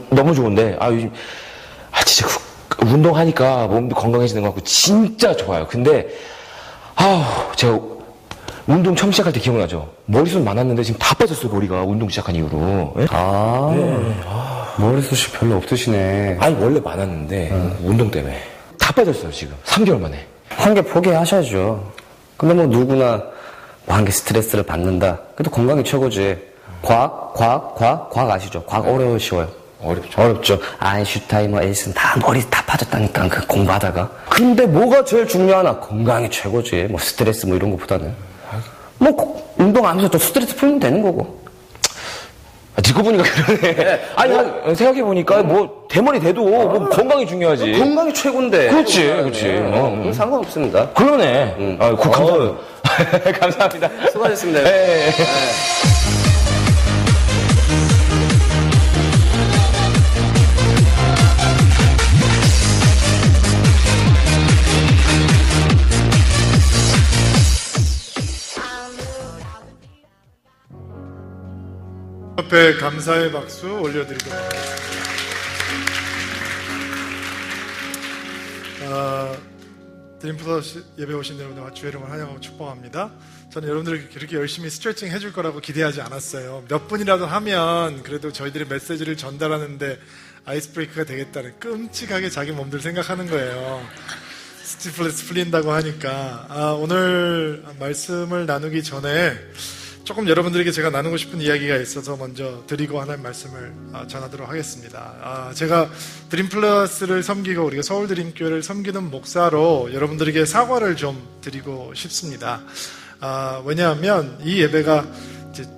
너무 좋은데, 요즘, 진짜, 운동하니까 몸도 건강해지는 것 같고, 진짜 좋아요. 근데, 제가, 운동 처음 시작할 때 기억나죠? 머리숱 많았는데 지금 다 빠졌어요, 머리가. 운동 시작한 이후로. 네? 머리숱이 별로 없으시네. 원래 많았는데, 운동 때문에. 다 빠졌어요, 지금. 3개월 만에. 한 개 포기하셔야죠. 근데 뭐 누구나 뭐 한 개 스트레스를 받는다. 그래도 건강이 최고지. 과학 아시죠? 과학 어려우시워요. 어렵죠. 아인슈타인, 에이슨 다 머리 다 빠졌다니까, 그 공부하다가. 근데 뭐가 제일 중요하나? 건강이 최고지. 뭐 스트레스 뭐 이런 것보다는. 뭐 운동하면서 또 스트레스 풀면 되는 거고. 듣고 보니까 그러네. 생각해보니까 뭐 대머리 돼도 뭐 건강이 중요하지. 건강이 최고인데. 그렇지. 상관없습니다. 그러네. 감사합니다. 감사합니다. 수고하셨습니다. 네. 앞에 감사의 박수 올려드리도록 하겠습니다. 드림플러스 예배 오신 여러분들 주의 이름을 환영하고 축복합니다. 저는 여러분들이 그렇게 열심히 스트레칭 해줄 거라고 기대하지 않았어요. 몇 분이라도 하면 그래도 저희들의 메시지를 전달하는데 아이스 브레이크가 되겠다는 끔찍하게 자기 몸들 생각하는 거예요. 스티플레스 풀린다고 하니까. 오늘 말씀을 나누기 전에 조금 여러분들에게 제가 나누고 싶은 이야기가 있어서 먼저 드리고 하나님 말씀을 전하도록 하겠습니다. 제가 드림플러스를 섬기고 우리가 서울드림교회를 섬기는 목사로 여러분들에게 사과를 좀 드리고 싶습니다. 왜냐하면 이 예배가 이제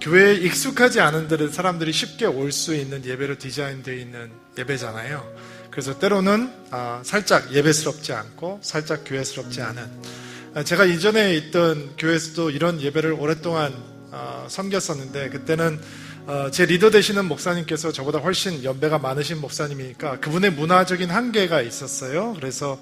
교회에 익숙하지 않은 사람들이 쉽게 올 수 있는 예배로 디자인되어 있는 예배잖아요. 그래서 때로는 살짝 예배스럽지 않고 살짝 교회스럽지 않은, 제가 이전에 있던 교회에서도 이런 예배를 오랫동안 섬겼었는데, 그때는 제 리더 되시는 목사님께서 저보다 훨씬 연배가 많으신 목사님이니까 그분의 문화적인 한계가 있었어요. 그래서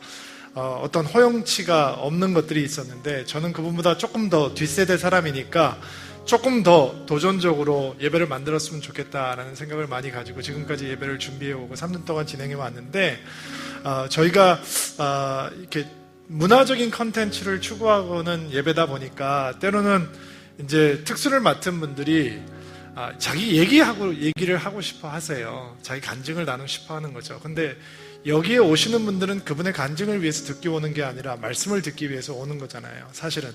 어떤 허용치가 없는 것들이 있었는데, 저는 그분보다 조금 더 뒷세대 사람이니까 조금 더 도전적으로 예배를 만들었으면 좋겠다라는 생각을 많이 가지고 지금까지 예배를 준비해오고 3년 동안 진행해 왔는데, 저희가 이렇게 문화적인 컨텐츠를 추구하고는 예배다 보니까 때로는 이제 특수를 맡은 분들이 자기 얘기를 하고 싶어 하세요. 자기 간증을 나누고 싶어 하는 거죠. 근데 여기에 오시는 분들은 그분의 간증을 위해서 듣기 오는 게 아니라 말씀을 듣기 위해서 오는 거잖아요. 사실은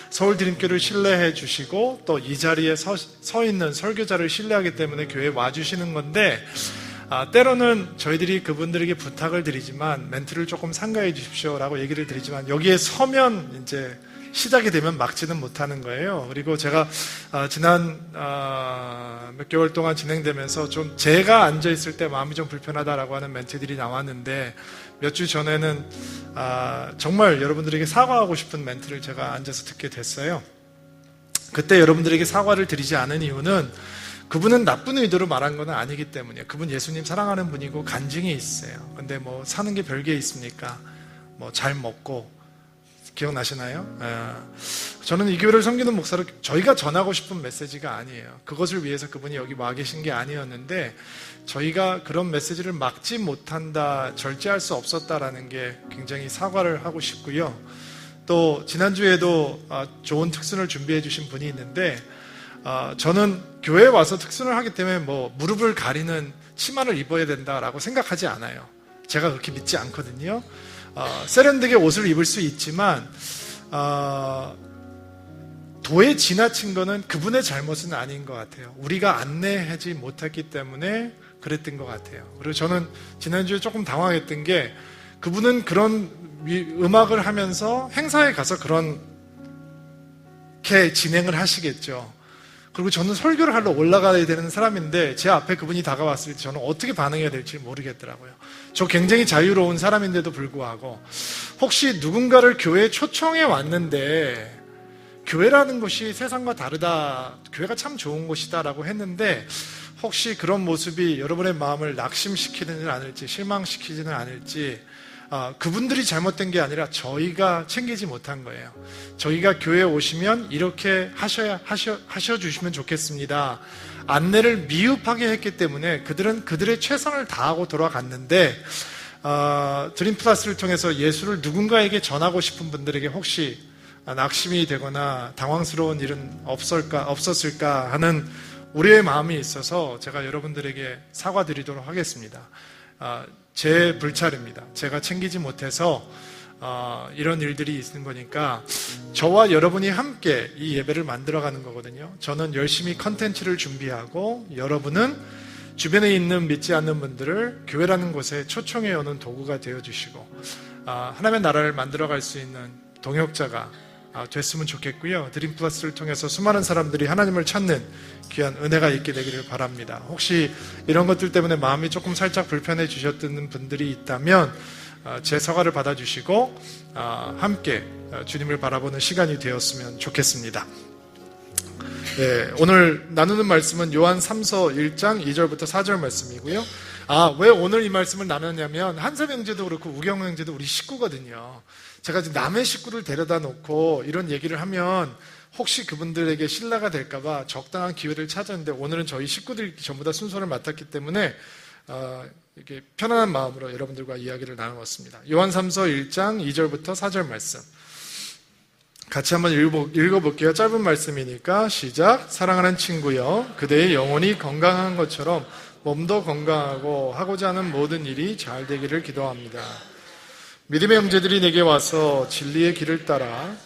서울드림교회를 신뢰해 주시고 또 이 자리에 서 있는 설교자를 신뢰하기 때문에 교회에 와주시는 건데, 때로는 저희들이 그분들에게 부탁을 드리지만 멘트를 조금 삼가해 주십시오라고 얘기를 드리지만 여기에 서면 이제 시작이 되면 막지는 못하는 거예요. 그리고 제가 지난 몇 개월 동안 진행되면서 좀 제가 앉아있을 때 마음이 좀 불편하다라고 하는 멘트들이 나왔는데, 몇 주 전에는 정말 여러분들에게 사과하고 싶은 멘트를 제가 앉아서 듣게 됐어요. 그때 여러분들에게 사과를 드리지 않은 이유는 그분은 나쁜 의도로 말한 건 아니기 때문이에요. 그분 예수님 사랑하는 분이고 간증이 있어요. 근데 뭐 사는 게 별게 있습니까? 뭐 잘 먹고, 기억나시나요? 저는 이 교회를 섬기는 목사로 저희가 전하고 싶은 메시지가 아니에요. 그것을 위해서 그분이 여기 와 계신 게 아니었는데, 저희가 그런 메시지를 막지 못한다, 절제할 수 없었다라는 게 굉장히 사과를 하고 싶고요. 또 지난주에도 좋은 특순을 준비해 주신 분이 있는데, 저는 교회에 와서 특순을 하기 때문에 뭐 무릎을 가리는 치마를 입어야 된다라고 생각하지 않아요. 제가 그렇게 믿지 않거든요. 세련되게 옷을 입을 수 있지만 도에 지나친 거는 그분의 잘못은 아닌 것 같아요. 우리가 안내하지 못했기 때문에 그랬던 것 같아요. 그리고 저는 지난주에 조금 당황했던 게, 그분은 그런 음악을 하면서 행사에 가서 그렇게 진행을 하시겠죠. 그리고 저는 설교를 하러 올라가야 되는 사람인데 제 앞에 그분이 다가왔을 때 저는 어떻게 반응해야 될지 모르겠더라고요. 저 굉장히 자유로운 사람인데도 불구하고 혹시 누군가를 교회에 초청해 왔는데 교회라는 것이 세상과 다르다, 교회가 참 좋은 곳이다라고 했는데 혹시 그런 모습이 여러분의 마음을 낙심시키지는 않을지, 실망시키지는 않을지, 그분들이 잘못된 게 아니라 저희가 챙기지 못한 거예요. 저희가 교회에 오시면 이렇게 하셔주시면 좋겠습니다. 안내를 미흡하게 했기 때문에 그들은 그들의 최선을 다하고 돌아갔는데, 드림플러스를 통해서 예수를 누군가에게 전하고 싶은 분들에게 혹시 낙심이 되거나 당황스러운 일은 없었을까 하는 우리의 마음이 있어서 제가 여러분들에게 사과드리도록 하겠습니다. 제 불찰입니다. 제가 챙기지 못해서 이런 일들이 있는 거니까 저와 여러분이 함께 이 예배를 만들어가는 거거든요. 저는 열심히 컨텐츠를 준비하고 여러분은 주변에 있는 믿지 않는 분들을 교회라는 곳에 초청해 오는 도구가 되어주시고 하나님의 나라를 만들어갈 수 있는 동역자가 됐으면 좋겠고요. 드림플러스를 통해서 수많은 사람들이 하나님을 찾는 귀한 은혜가 있게 되기를 바랍니다. 혹시 이런 것들 때문에 마음이 조금 살짝 불편해 주셨던 분들이 있다면 제 사과를 받아주시고 함께 주님을 바라보는 시간이 되었으면 좋겠습니다. 네, 오늘 나누는 말씀은 요한 3서 1장 2절부터 4절 말씀이고요. 왜 오늘 이 말씀을 나눴냐면 한섭 형제도 그렇고 우경 형제도 우리 식구거든요. 제가 지금 남의 식구를 데려다 놓고 이런 얘기를 하면 혹시 그분들에게 신뢰가 될까봐 적당한 기회를 찾았는데 오늘은 저희 식구들이 전부 다 순서를 맡았기 때문에 이렇게 편안한 마음으로 여러분들과 이야기를 나누었습니다. 요한 3서 1장 2절부터 4절 말씀 같이 한번 읽어볼게요. 짧은 말씀이니까 시작. 사랑하는 친구여, 그대의 영혼이 건강한 것처럼 몸도 건강하고 하고자 하는 모든 일이 잘 되기를 기도합니다. 믿음의 형제들이 내게 와서 진리의 길을 따라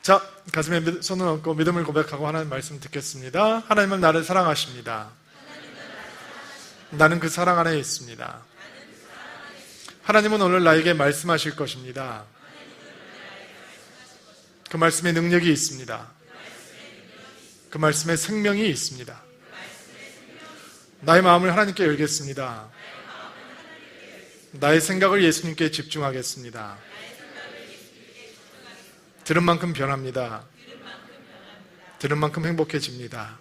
자, 가슴에 손을 얹고 믿음을 고백하고 하나님 말씀 듣겠습니다. 하나님은 나를 사랑하십니다. 나는 그 사랑 안에 있습니다. 하나님은 오늘 나에게 말씀하실 것입니다. 그 말씀에 능력이 있습니다. 그 말씀에 생명이 있습니다. 나의 마음을 하나님께 열겠습니다. 나의 생각을 예수님께 집중하겠습니다. 들은 만큼 변합니다. 들은 만큼 행복해집니다.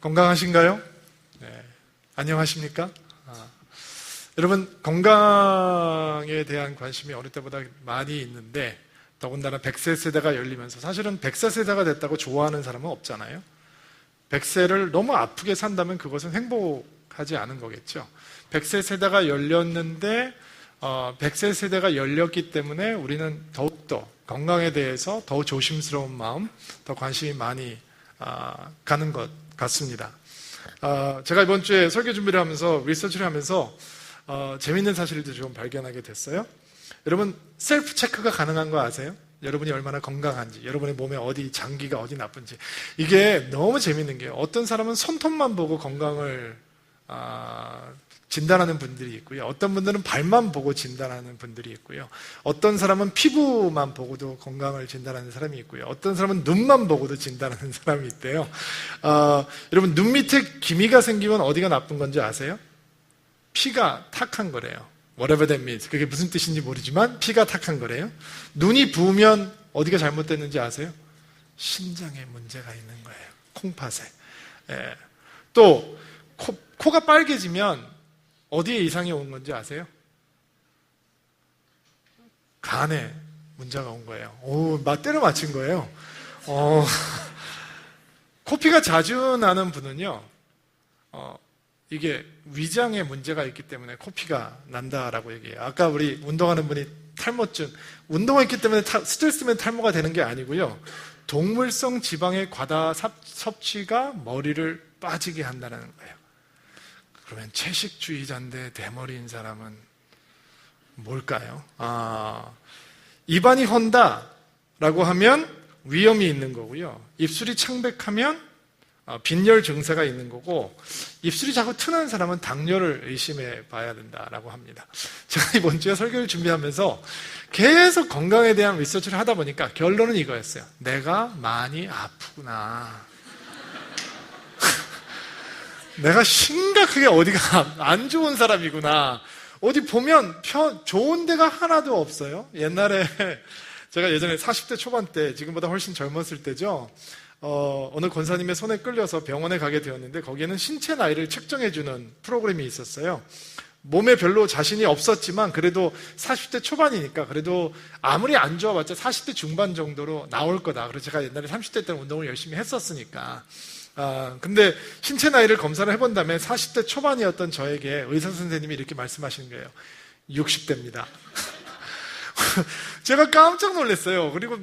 건강하신가요? 네. 안녕하십니까? 여러분, 건강에 대한 관심이 어릴 때보다 많이 있는데 더군다나 100세 세대가 열리면서 사실은 100세 세대가 됐다고 좋아하는 사람은 없잖아요. 100세를 너무 아프게 산다면 그것은 행복하지 않은 거겠죠. 100세 세대가 열렸는데 100세 세대가 열렸기 때문에 우리는 더욱더 건강에 대해서 더 조심스러운 마음, 더 관심이 많이 가는 것 같습니다. 제가 이번 주에 설교 준비를 하면서 리서치를 하면서 재밌는 사실도 좀 발견하게 됐어요. 여러분, 셀프 체크가 가능한 거 아세요? 여러분이 얼마나 건강한지, 여러분의 몸에 어디 장기가 어디 나쁜지. 이게 너무 재밌는 게 어떤 사람은 손톱만 보고 건강을 진단하는 분들이 있고요. 어떤 분들은 발만 보고 진단하는 분들이 있고요. 어떤 사람은 피부만 보고도 건강을 진단하는 사람이 있고요. 어떤 사람은 눈만 보고도 진단하는 사람이 있대요. 여러분, 눈 밑에 기미가 생기면 어디가 나쁜 건지 아세요? 피가 탁한 거래요. Whatever that means. 그게 무슨 뜻인지 모르지만 피가 탁한 거래요. 눈이 부으면 어디가 잘못됐는지 아세요? 신장에 문제가 있는 거예요. 콩팥에. 예. 또 코가 빨개지면 어디에 이상이 온 건지 아세요? 간에 문제가 온 거예요. 오, 때려 맞힌 거예요. 코피가 자주 나는 분은요, 이게 위장에 문제가 있기 때문에 코피가 난다라고 얘기해요. 아까 우리 운동하는 분이 탈모증, 운동했기 때문에 스트레스면 탈모가 되는 게 아니고요. 동물성 지방의 과다 섭취가 머리를 빠지게 한다는 거예요. 그러면 채식주의자인데 대머리인 사람은 뭘까요? 입안이 헌다라고 하면 위염이 있는 거고요. 입술이 창백하면 빈혈 증세가 있는 거고, 입술이 자꾸 트는 사람은 당뇨를 의심해 봐야 된다라고 합니다. 제가 이번 주에 설교를 준비하면서 계속 건강에 대한 리서치를 하다 보니까 결론은 이거였어요. 내가 많이 아프구나. 내가 심각하게 어디가 안 좋은 사람이구나. 어디 보면 좋은 데가 하나도 없어요. 옛날에 제가 예전에 40대 초반 때, 지금보다 훨씬 젊었을 때죠. 어느 권사님의 손에 끌려서 병원에 가게 되었는데 거기에는 신체 나이를 측정해주는 프로그램이 있었어요. 몸에 별로 자신이 없었지만 그래도 40대 초반이니까 그래도 아무리 안 좋아봤자 40대 중반 정도로 나올 거다. 그래서 제가 옛날에 30대 때는 운동을 열심히 했었으니까. 근데 신체 나이를 검사를 해본 다음에 40대 초반이었던 저에게 의사 선생님이 이렇게 말씀하시는 거예요. 60대입니다. 제가 깜짝 놀랐어요. 그리고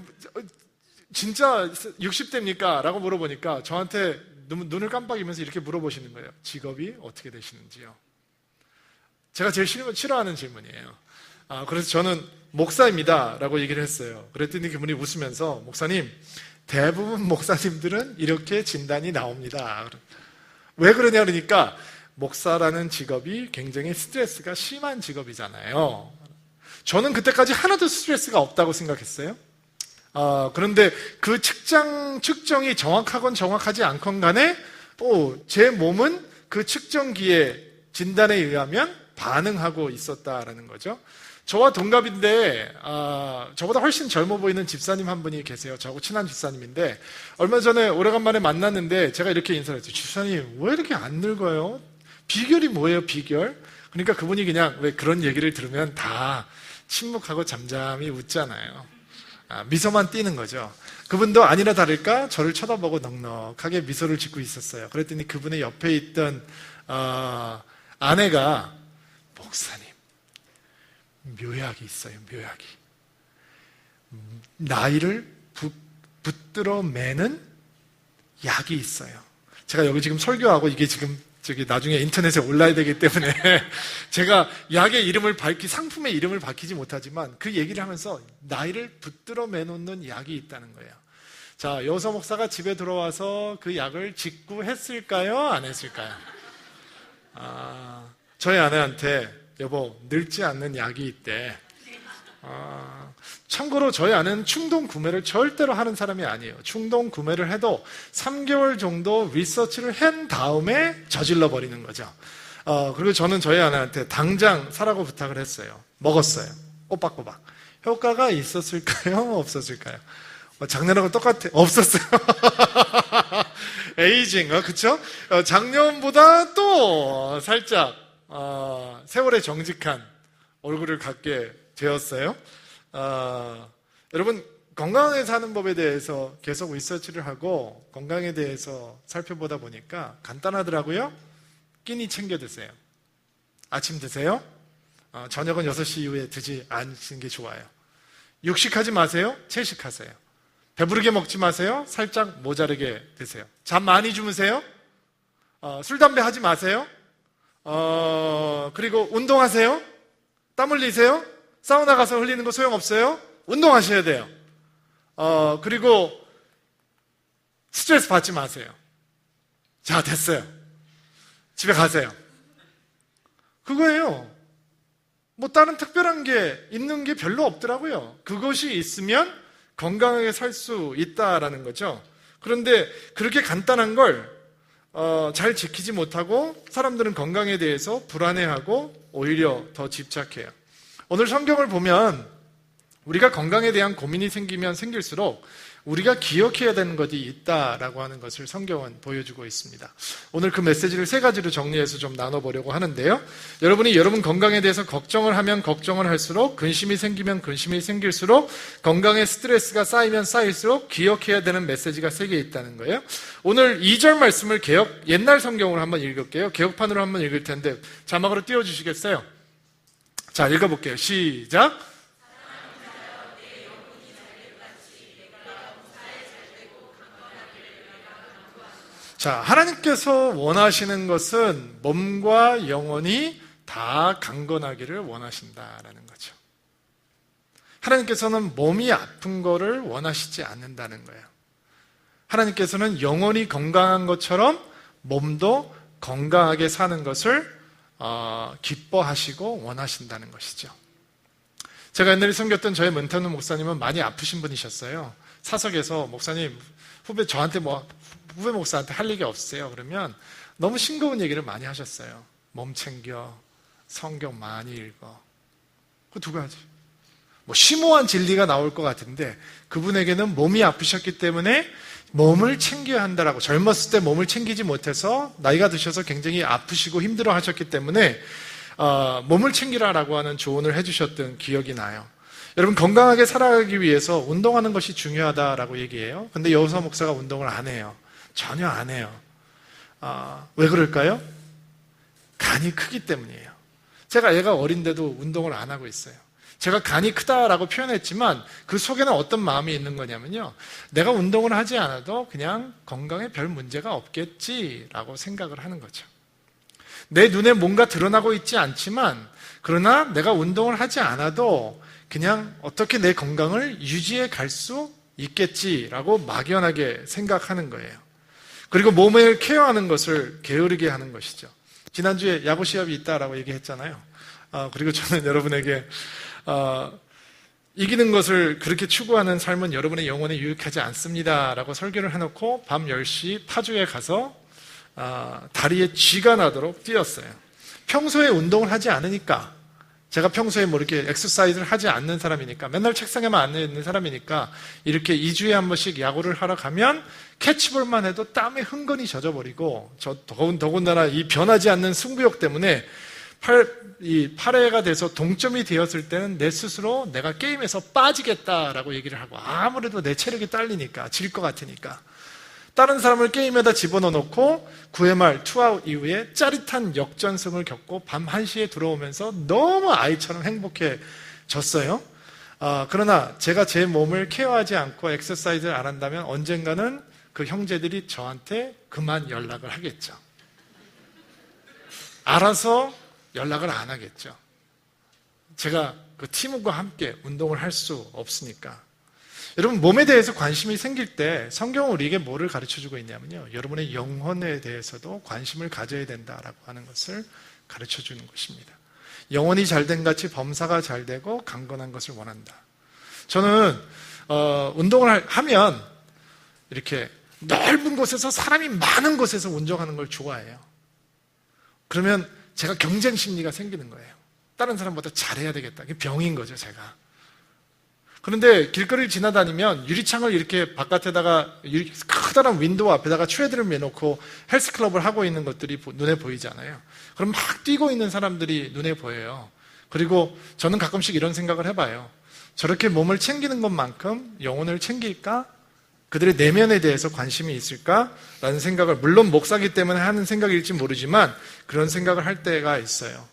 진짜 60대입니까? 라고 물어보니까 저한테 눈을 깜빡이면서 이렇게 물어보시는 거예요. 직업이 어떻게 되시는지요? 제가 제일 싫어하는 질문이에요. 그래서 저는 목사입니다 라고 얘기를 했어요. 그랬더니 그분이 웃으면서, 목사님, 대부분 목사님들은 이렇게 진단이 나옵니다. 왜 그러냐 그러니까 목사라는 직업이 굉장히 스트레스가 심한 직업이잖아요. 저는 그때까지 하나도 스트레스가 없다고 생각했어요. 그런데 그 측정이 정확하건 정확하지 않건 간에 제 몸은 그 측정기의 진단에 의하면 반응하고 있었다라는 거죠. 저와 동갑인데 저보다 훨씬 젊어 보이는 집사님 한 분이 계세요. 저하고 친한 집사님인데 얼마 전에 오래간만에 만났는데 제가 이렇게 인사를 했죠. 집사님 왜 이렇게 안 늙어요? 비결이 뭐예요, 비결? 그러니까 그분이 그냥 왜 그런 얘기를 들으면 다 침묵하고 잠잠히 웃잖아요. 미소만 띄는 거죠. 그분도 아니나 다를까 저를 쳐다보고 넉넉하게 미소를 짓고 있었어요. 그랬더니 그분의 옆에 있던 아내가 목사님 묘약이 있어요. 묘약이. 나이를 붙들어 매는 약이 있어요. 제가 여기 지금 설교하고 이게 지금 나중에 인터넷에 올라야 되기 때문에 제가 약의 이름을 상품의 이름을 밝히지 못하지만 그 얘기를 하면서 나이를 붙들어 매놓는 약이 있다는 거예요. 자, 여호사 목사가 집에 들어와서 그 약을 직구했을까요? 안 했을까요? 저희 아내한테 여보, 늙지 않는 약이 있대. 참고로 저희 아내는 충동 구매를 절대로 하는 사람이 아니에요. 충동 구매를 해도 3개월 정도 리서치를 한 다음에 저질러 버리는 거죠. 그리고 저는 저희 아내한테 당장 사라고 부탁을 했어요. 먹었어요. 꼬박꼬박. 효과가 있었을까요? 없었을까요? 작년하고 똑같아. 없었어요. 에이징, 그쵸? 작년보다 또 살짝 세월의 정직한 얼굴을 갖게 되었어요. 여러분, 건강하게 사는 법에 대해서 계속 리서치를 하고 건강에 대해서 살펴보다 보니까 간단하더라고요. 끼니 챙겨 드세요. 아침 드세요. 저녁은 6시 이후에 드지 않으시는 게 좋아요. 육식하지 마세요. 채식하세요. 배부르게 먹지 마세요. 살짝 모자르게 드세요. 잠 많이 주무세요. 술, 담배 하지 마세요. 그리고 운동하세요. 땀 흘리세요. 사우나 가서 흘리는 거 소용없어요. 운동하셔야 돼요. 그리고 스트레스 받지 마세요. 자, 됐어요. 집에 가세요. 그거예요. 뭐 다른 특별한 게 있는 게 별로 없더라고요. 그것이 있으면 건강하게 살 수 있다라는 거죠. 그런데 그렇게 간단한 걸 잘 지키지 못하고 사람들은 건강에 대해서 불안해하고 오히려 더 집착해요. 오늘 성경을 보면 우리가 건강에 대한 고민이 생기면 생길수록 우리가 기억해야 되는 것이 있다라고 하는 것을 성경은 보여주고 있습니다. 오늘 그 메시지를 3가지로 정리해서 좀 나눠보려고 하는데요. 여러분이 여러분 건강에 대해서 걱정을 하면 걱정을 할수록, 근심이 생기면 근심이 생길수록, 건강에 스트레스가 쌓이면 쌓일수록 기억해야 되는 메시지가 3개 있다는 거예요. 오늘 2절 말씀을 옛날 성경으로 한번 읽을게요. 개혁판으로 한번 읽을 텐데 자막으로 띄워주시겠어요? 자, 읽어볼게요. 시작. 자, 하나님께서 원하시는 것은 몸과 영혼이 다 강건하기를 원하신다라는 거죠. 하나님께서는 몸이 아픈 거를 원하시지 않는다는 거예요. 하나님께서는 영혼이 건강한 것처럼 몸도 건강하게 사는 것을 기뻐하시고 원하신다는 것이죠. 제가 옛날에 섬겼던 저의 멘토는 목사님은 많이 아프신 분이셨어요. 사석에서 목사님, 후배 목사한테 할 얘기 없으세요? 그러면 너무 싱거운 얘기를 많이 하셨어요. 몸 챙겨, 성경 많이 읽어. 그 2가지. 심오한 진리가 나올 것 같은데 그분에게는 몸이 아프셨기 때문에 몸을 챙겨야 한다라고, 젊었을 때 몸을 챙기지 못해서 나이가 드셔서 굉장히 아프시고 힘들어 하셨기 때문에 몸을 챙기라라고 하는 조언을 해주셨던 기억이 나요. 여러분, 건강하게 살아가기 위해서 운동하는 것이 중요하다라고 얘기해요. 근데 여호사 목사가 운동을 안 해요. 전혀 안 해요. 왜 그럴까요? 간이 크기 때문이에요. 제가 애가 어린데도 운동을 안 하고 있어요. 제가 간이 크다라고 표현했지만 그 속에는 어떤 마음이 있는 거냐면요, 내가 운동을 하지 않아도 그냥 건강에 별 문제가 없겠지라고 생각을 하는 거죠. 내 눈에 뭔가 드러나고 있지 않지만 그러나 내가 운동을 하지 않아도 그냥 어떻게 내 건강을 유지해 갈 수 있겠지라고 막연하게 생각하는 거예요. 그리고 몸을 케어하는 것을 게으르게 하는 것이죠. 지난주에 야구 시합이 있다라고 얘기했잖아요. 그리고 저는 여러분에게 이기는 것을 그렇게 추구하는 삶은 여러분의 영혼에 유익하지 않습니다라고 설교를 해놓고 밤 10시 파주에 가서 다리에 쥐가 나도록 뛰었어요. 평소에 운동을 하지 않으니까 제가 평소에 뭐 이렇게 엑서사이즈를 하지 않는 사람이니까, 맨날 책상에만 앉아 있는 사람이니까, 이렇게 2주에 한 번씩 야구를 하러 가면 캐치볼만 해도 땀에 흥건히 젖어버리고, 더군다나 이 변하지 않는 승부욕 때문에 이 8회가 돼서 동점이 되었을 때는 내 스스로 내가 게임에서 빠지겠다라고 얘기를 하고, 아무래도 내 체력이 딸리니까, 질 것 같으니까. 다른 사람을 게임에다 집어넣어 놓고 9회 말 투아웃 이후에 짜릿한 역전승을 겪고 밤 1시에 들어오면서 너무 아이처럼 행복해졌어요. 그러나 제가 제 몸을 케어하지 않고 엑서사이즈를 안 한다면 언젠가는 그 형제들이 저한테 그만 연락을 하겠죠. 알아서 연락을 안 하겠죠. 제가 그 팀과 함께 운동을 할 수 없으니까. 여러분, 몸에 대해서 관심이 생길 때 성경은 우리에게 뭐를 가르쳐주고 있냐면요, 여러분의 영혼에 대해서도 관심을 가져야 된다라고 하는 것을 가르쳐주는 것입니다. 영혼이 잘된 같이 범사가 잘되고 강건한 것을 원한다. 저는 운동을 하면 이렇게 넓은 곳에서, 사람이 많은 곳에서 운동하는 걸 좋아해요. 그러면 제가 경쟁 심리가 생기는 거예요. 다른 사람보다 잘해야 되겠다. 이게 병인 거죠, 제가. 그런데 길거리를 지나다니면 유리창을 이렇게 바깥에다가 커다란 윈도우 앞에다가 트레드를 매놓고 헬스클럽을 하고 있는 것들이 눈에 보이잖아요. 그럼 막 뛰고 있는 사람들이 눈에 보여요. 그리고 저는 가끔씩 이런 생각을 해봐요. 저렇게 몸을 챙기는 것만큼 영혼을 챙길까? 그들의 내면에 대해서 관심이 있을까라는 생각을, 물론 목사기 때문에 하는 생각일지 모르지만 그런 생각을 할 때가 있어요.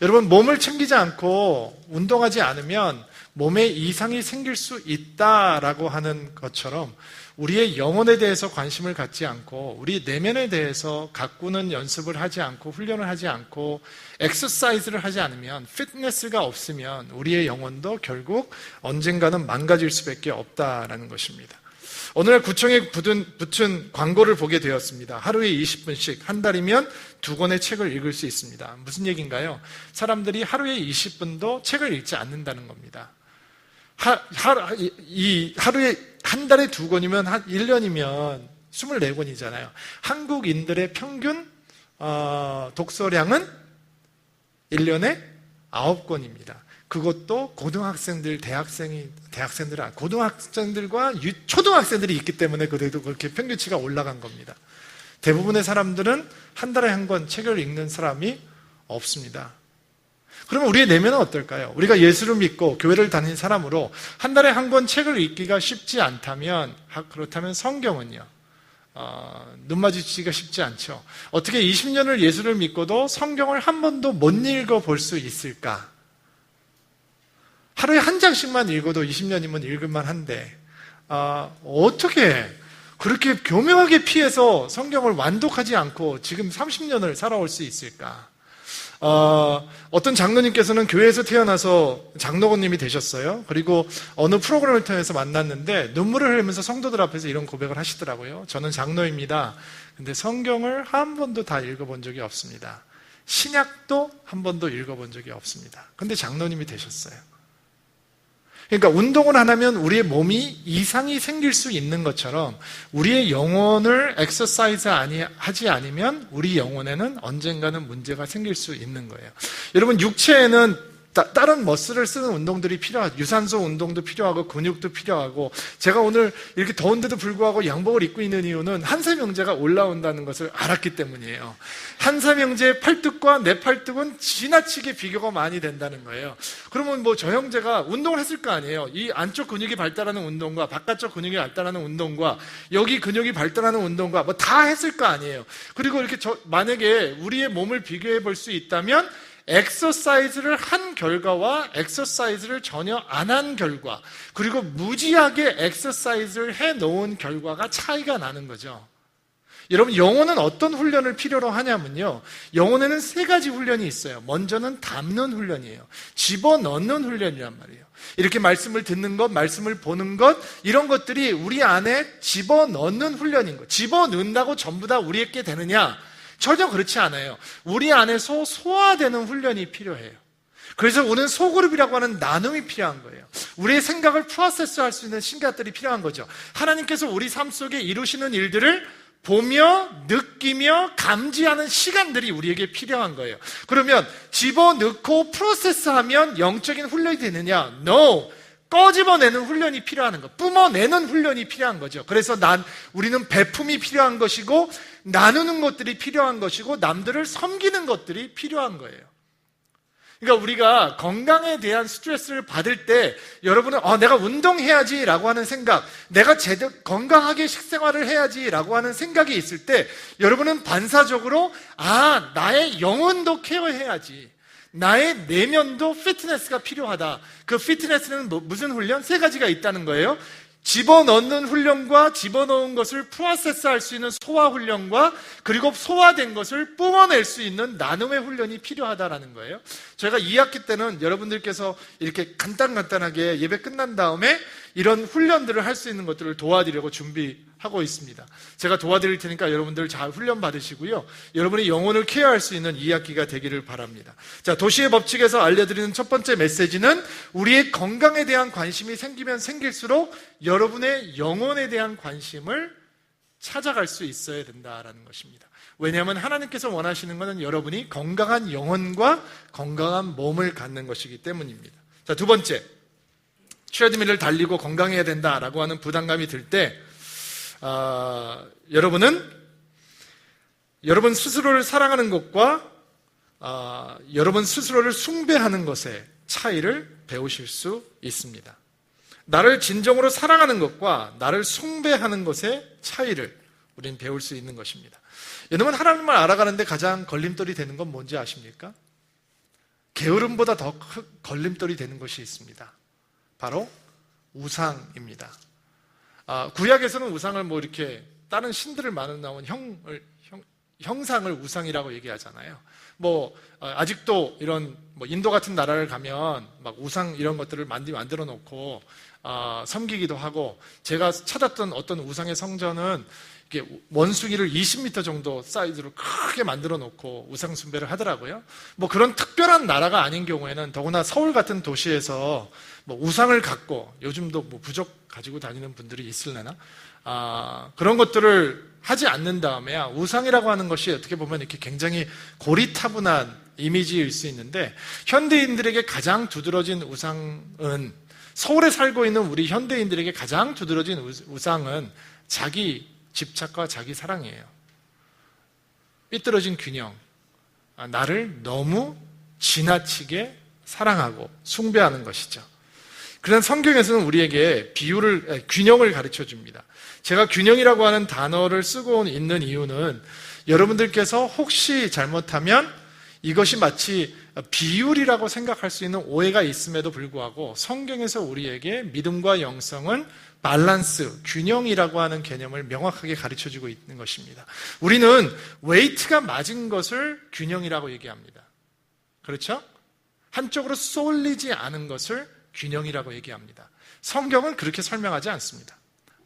여러분, 몸을 챙기지 않고 운동하지 않으면 몸에 이상이 생길 수 있다라고 하는 것처럼 우리의 영혼에 대해서 관심을 갖지 않고 우리 내면에 대해서 가꾸는 연습을 하지 않고 훈련을 하지 않고 엑서사이즈를 하지 않으면, 피트니스가 없으면 우리의 영혼도 결국 언젠가는 망가질 수밖에 없다라는 것입니다. 오늘 구청에 붙은 광고를 보게 되었습니다. 하루에 20분씩, 한 달이면 2권의 책을 읽을 수 있습니다. 무슨 얘기인가요? 사람들이 하루에 20분도 책을 읽지 않는다는 겁니다. 하루에, 한 달에 2권이면 한 1년이면 24권이잖아요. 한국인들의 평균 독서량은 1년에 9권입니다. 그것도 고등학생들과 초등학생들이 있기 때문에 그래도 그렇게 평균치가 올라간 겁니다. 대부분의 사람들은 한 달에 1권 책을 읽는 사람이 없습니다. 그러면 우리의 내면은 어떨까요? 우리가 예수를 믿고 교회를 다닌 사람으로 한 달에 1권 책을 읽기가 쉽지 않다면, 그렇다면 성경은요, 눈 마주치기가 쉽지 않죠. 어떻게 20년을 예수를 믿고도 성경을 한 번도 못 읽어볼 수 있을까? 하루에 한 장씩만 읽어도 20년이면 읽을만 한데, 어떻게 그렇게 교묘하게 피해서 성경을 완독하지 않고 지금 30년을 살아올 수 있을까? 어떤 장로님께서는 교회에서 태어나서 장로님이 되셨어요. 그리고 어느 프로그램을 통해서 만났는데 눈물을 흘리면서 성도들 앞에서 이런 고백을 하시더라고요. 저는 장로입니다. 근데 성경을 한 번도 다 읽어본 적이 없습니다. 신약도 한 번도 읽어본 적이 없습니다. 근데 장로님이 되셨어요. 그러니까 운동을 안 하면 우리의 몸이 이상이 생길 수 있는 것처럼 우리의 영혼을 엑서사이즈 하지 않으면 우리 영혼에는 언젠가는 문제가 생길 수 있는 거예요. 여러분, 육체에는 다른 머슬을 쓰는 운동들이 필요하죠. 유산소 운동도 필요하고 근육도 필요하고, 제가 오늘 이렇게 더운데도 불구하고 양복을 입고 있는 이유는 한샘형제가 올라온다는 것을 알았기 때문이에요. 한샘형제의 팔뚝과 내 팔뚝은 지나치게 비교가 많이 된다는 거예요. 그러면 뭐 저 형제가 운동을 했을 거 아니에요. 이 안쪽 근육이 발달하는 운동과 바깥쪽 근육이 발달하는 운동과 여기 근육이 발달하는 운동과 뭐 다 했을 거 아니에요. 그리고 이렇게 만약에 우리의 몸을 비교해 볼 수 있다면 엑서사이즈를 한 결과와 엑서사이즈를 전혀 안 한 결과, 그리고 무지하게 엑서사이즈를 해놓은 결과가 차이가 나는 거죠. 여러분, 영혼은 어떤 훈련을 필요로 하냐면요, 영혼에는 3가지 훈련이 있어요. 먼저는 담는 훈련이에요. 집어넣는 훈련이란 말이에요. 이렇게 말씀을 듣는 것, 말씀을 보는 것, 이런 것들이 우리 안에 집어넣는 훈련인 거예요. 집어넣는다고 전부 다 우리에게 되느냐? 전혀 그렇지 않아요. 우리 안에서 소화되는 훈련이 필요해요. 그래서 오늘 소그룹이라고 하는 나눔이 필요한 거예요. 우리의 생각을 프로세스할 수 있는 신각들이 필요한 거죠. 하나님께서 우리 삶 속에 이루시는 일들을 보며 느끼며 감지하는 시간들이 우리에게 필요한 거예요. 그러면 집어넣고 프로세스하면 영적인 훈련이 되느냐? No. 꺼집어내는 훈련이 필요한 거, 뿜어내는 훈련이 필요한 거죠. 그래서 우리는 배품이 필요한 것이고 나누는 것들이 필요한 것이고 남들을 섬기는 것들이 필요한 거예요. 그러니까 우리가 건강에 대한 스트레스를 받을 때 여러분은 내가 운동해야지 라고 하는 생각, 내가 제대로 건강하게 식생활을 해야지 라고 하는 생각이 있을 때 여러분은 반사적으로 나의 영혼도 케어해야지, 나의 내면도 피트니스가 필요하다. 그 피트니스는 무슨 훈련? 3가지가 있다는 거예요. 집어넣는 훈련과 집어넣은 것을 프로세스할 수 있는 소화 훈련과 그리고 소화된 것을 뿜어낼 수 있는 나눔의 훈련이 필요하다라는 거예요. 저희가 2학기 때는 여러분들께서 이렇게 간단하게 예배 끝난 다음에 이런 훈련들을 할 수 있는 것들을 도와드리려고 준비하고 있습니다. 제가 도와드릴 테니까 여러분들 잘 훈련 받으시고요. 여러분의 영혼을 케어할 수 있는 2학기가 되기를 바랍니다. 자, 도시의 법칙에서 알려드리는 첫 번째 메시지는 우리의 건강에 대한 관심이 생기면 생길수록 여러분의 영혼에 대한 관심을 찾아갈 수 있어야 된다라는 것입니다. 왜냐하면 하나님께서 원하시는 것은 여러분이 건강한 영혼과 건강한 몸을 갖는 것이기 때문입니다. 자, 두 번째, 트레드밀을 달리고 건강해야 된다라고 하는 부담감이 들 때 여러분은 여러분 스스로를 사랑하는 것과 여러분 스스로를 숭배하는 것의 차이를 배우실 수 있습니다. 나를 진정으로 사랑하는 것과 나를 숭배하는 것의 차이를 우리는 배울 수 있는 것입니다. 여러분, 하나님을 알아가는데 가장 걸림돌이 되는 건 뭔지 아십니까? 게으름보다 더 큰 걸림돌이 되는 것이 있습니다. 바로 우상입니다. 구약에서는 우상을 이렇게 다른 신들을 나온 형상을 우상이라고 얘기하잖아요. 아직도 이런 인도 같은 나라를 가면 막 우상 이런 것들을 만들어 놓고 섬기기도 하고, 제가 찾았던 어떤 우상의 성전은 이렇게 원숭이를 20m 정도 사이즈로 크게 만들어 놓고 우상 숭배를 하더라고요. 그런 특별한 나라가 아닌 경우에는, 더구나 서울 같은 도시에서 우상을 갖고, 요즘도 부적 가지고 다니는 분들이 있을래나? 그런 것들을 하지 않는 다음에 우상이라고 하는 것이 어떻게 보면 이렇게 굉장히 고리타분한 이미지일 수 있는데, 현대인들에게 가장 두드러진 우상은, 서울에 살고 있는 우리 현대인들에게 가장 두드러진 우상은 자기 집착과 자기 사랑이에요. 삐뚤어진 균형. 나를 너무 지나치게 사랑하고 숭배하는 것이죠. 그런 성경에서는 우리에게 균형을 가르쳐 줍니다. 제가 균형이라고 하는 단어를 쓰고 있는 이유는 여러분들께서 혹시 잘못하면 이것이 마치 비율이라고 생각할 수 있는 오해가 있음에도 불구하고 성경에서 우리에게 믿음과 영성은 밸런스, 균형이라고 하는 개념을 명확하게 가르쳐주고 있는 것입니다. 우리는 웨이트가 맞은 것을 균형이라고 얘기합니다. 그렇죠? 한쪽으로 쏠리지 않은 것을 균형이라고 얘기합니다. 성경은 그렇게 설명하지 않습니다.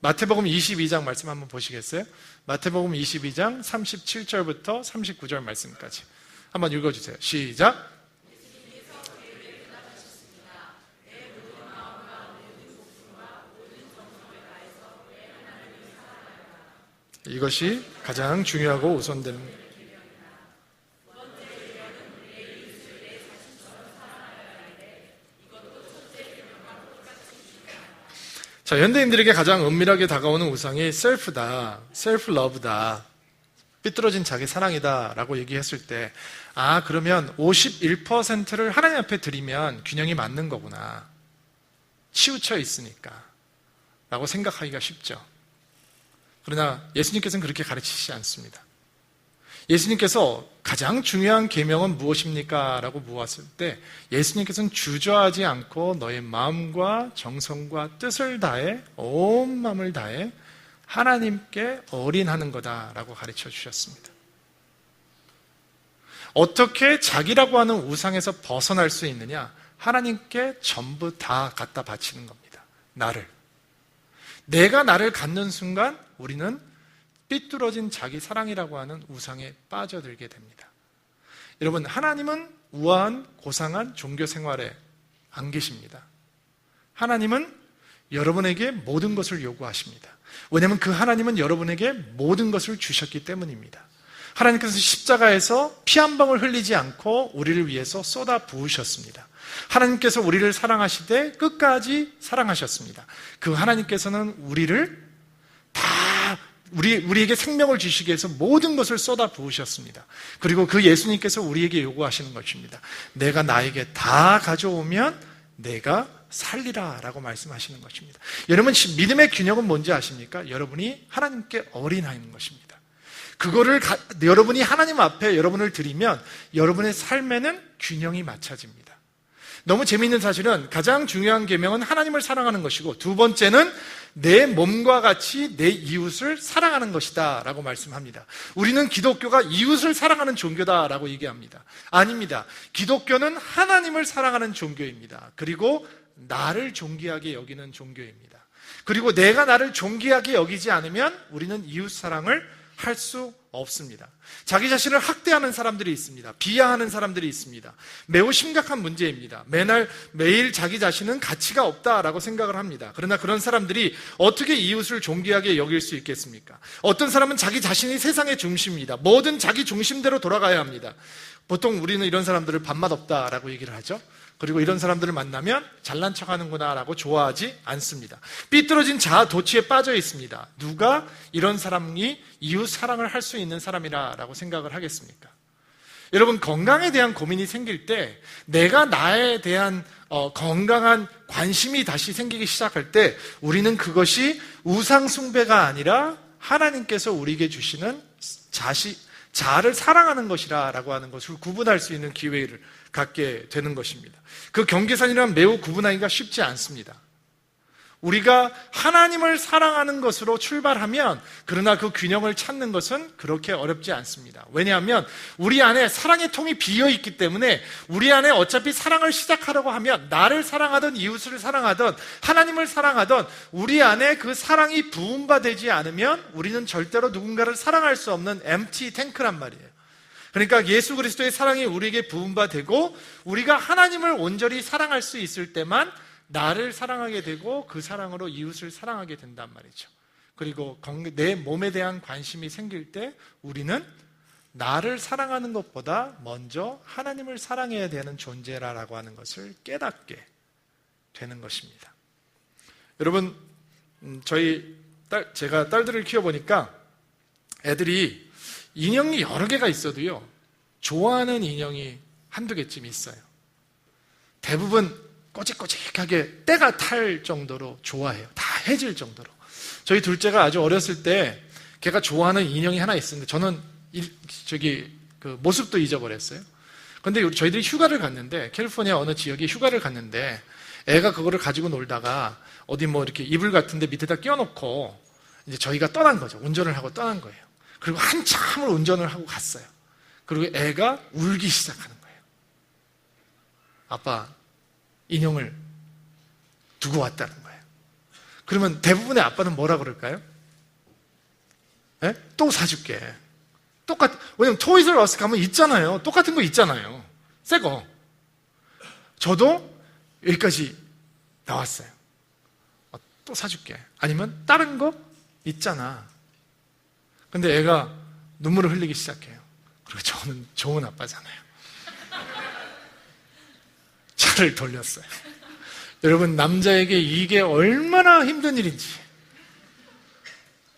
마태복음 22장 말씀 한번 보시겠어요? 마태복음 22장 37절부터 39절 말씀까지 한번 읽어주세요. 시작! 이것이 가장 중요하고 우선되는. 자, 현대인들에게 가장 은밀하게 다가오는 우상이 셀프다, 셀프 러브다, 삐뚤어진 자기 사랑이다 라고 얘기했을 때, 그러면 51%를 하나님 앞에 드리면 균형이 맞는 거구나, 치우쳐 있으니까 라고 생각하기가 쉽죠. 그러나 예수님께서는 그렇게 가르치시지 않습니다. 예수님께서 가장 중요한 계명은 무엇입니까? 라고 물었을 때 예수님께서는 주저하지 않고 너의 마음과 정성과 뜻을 다해, 온 마음을 다해 하나님께 올인하는 거다라고 가르쳐 주셨습니다. 어떻게 자기라고 하는 우상에서 벗어날 수 있느냐? 하나님께 전부 다 갖다 바치는 겁니다. 내가 나를 갖는 순간 우리는 삐뚤어진 자기 사랑이라고 하는 우상에 빠져들게 됩니다. 여러분, 하나님은 우아한 고상한 종교 생활에 안 계십니다. 하나님은 여러분에게 모든 것을 요구하십니다. 왜냐하면 그 하나님은 여러분에게 모든 것을 주셨기 때문입니다. 하나님께서 십자가에서 피 한 방울 흘리지 않고 우리를 위해서 쏟아 부으셨습니다. 하나님께서 우리를 사랑하시되 끝까지 사랑하셨습니다. 그 하나님께서는 우리를 우리에게 생명을 주시기 위해서 모든 것을 쏟아 부으셨습니다. 그리고 그 예수님께서 우리에게 요구하시는 것입니다. 내가 나에게 다 가져오면 내가 살리라 라고 말씀하시는 것입니다. 여러분, 믿음의 균형은 뭔지 아십니까? 여러분이 하나님께 어린아이인 것입니다. 그거를 여러분이 하나님 앞에 여러분을 드리면 여러분의 삶에는 균형이 맞춰집니다. 너무 재미있는 사실은 가장 중요한 계명은 하나님을 사랑하는 것이고, 두 번째는 내 몸과 같이 내 이웃을 사랑하는 것이다 라고 말씀합니다. 우리는 기독교가 이웃을 사랑하는 종교다 라고 얘기합니다. 아닙니다. 기독교는 하나님을 사랑하는 종교입니다. 그리고 나를 존귀하게 여기는 종교입니다. 그리고 내가 나를 존귀하게 여기지 않으면 우리는 이웃 사랑을 할 수 없습니다. 자기 자신을 학대하는 사람들이 있습니다. 비하하는 사람들이 있습니다. 매우 심각한 문제입니다. 매일 자기 자신은 가치가 없다라고 생각을 합니다. 그러나 그런 사람들이 어떻게 이웃을 존귀하게 여길 수 있겠습니까? 어떤 사람은 자기 자신이 세상의 중심입니다. 뭐든 자기 중심대로 돌아가야 합니다. 보통 우리는 이런 사람들을 밥맛 없다라고 얘기를 하죠. 그리고 이런 사람들을 만나면 잘난 척하는구나 라고 좋아하지 않습니다. 삐뚤어진 자아 도취에 빠져 있습니다. 누가 이런 사람이 이웃 사랑을 할 수 있는 사람이라고 생각을 하겠습니까? 여러분, 건강에 대한 고민이 생길 때, 내가 나에 대한 건강한 관심이 다시 생기기 시작할 때, 우리는 그것이 우상 숭배가 아니라 하나님께서 우리에게 주시는 자아를 사랑하는 것이라고 하는 것을 구분할 수 있는 기회를 갖게 되는 것입니다. 그 경계선이란 매우 구분하기가 쉽지 않습니다. 우리가 하나님을 사랑하는 것으로 출발하면, 그러나 그 균형을 찾는 것은 그렇게 어렵지 않습니다. 왜냐하면 우리 안에 사랑의 통이 비어있기 때문에, 우리 안에 어차피 사랑을 시작하려고 하면 나를 사랑하든 이웃을 사랑하든 하나님을 사랑하든 우리 안에 그 사랑이 부음바 되지 않으면 우리는 절대로 누군가를 사랑할 수 없는 empty 탱크란 말이에요. 그러니까 예수 그리스도의 사랑이 우리에게 부음바 되고 우리가 하나님을 온전히 사랑할 수 있을 때만 나를 사랑하게 되고 그 사랑으로 이웃을 사랑하게 된단 말이죠. 그리고 내 몸에 대한 관심이 생길 때 우리는 나를 사랑하는 것보다 먼저 하나님을 사랑해야 되는 존재라고 하는 것을 깨닫게 되는 것입니다. 여러분, 제가 딸들을 키워보니까 애들이 인형이 여러 개가 있어도요, 좋아하는 인형이 한두 개쯤 있어요. 대부분 꼬직꼬직하게 때가 탈 정도로 좋아해요. 다 해질 정도로. 저희 둘째가 아주 어렸을 때 걔가 좋아하는 인형이 하나 있었는데 저는 그 모습도 잊어버렸어요. 근데 저희들이 휴가를 갔는데, 캘리포니아 어느 지역에 휴가를 갔는데 애가 그거를 가지고 놀다가 어디 이렇게 이불 같은데 밑에다 끼워놓고 이제 저희가 떠난 거죠. 운전을 하고 떠난 거예요. 그리고 한참을 운전을 하고 갔어요. 그리고 애가 울기 시작하는 거예요. 아빠, 인형을 두고 왔다는 거예요. 그러면 대부분의 아빠는 뭐라 그럴까요? 네? 또 사줄게. 왜냐면 토이즈러스 가면 있잖아요. 똑같은 거 있잖아요. 새 거. 저도 여기까지 나왔어요. 또 사줄게. 아니면 다른 거 있잖아. 근데 애가 눈물을 흘리기 시작해요. 그리고 저는 좋은 아빠잖아요. 차를 돌렸어요. 여러분, 남자에게 이게 얼마나 힘든 일인지.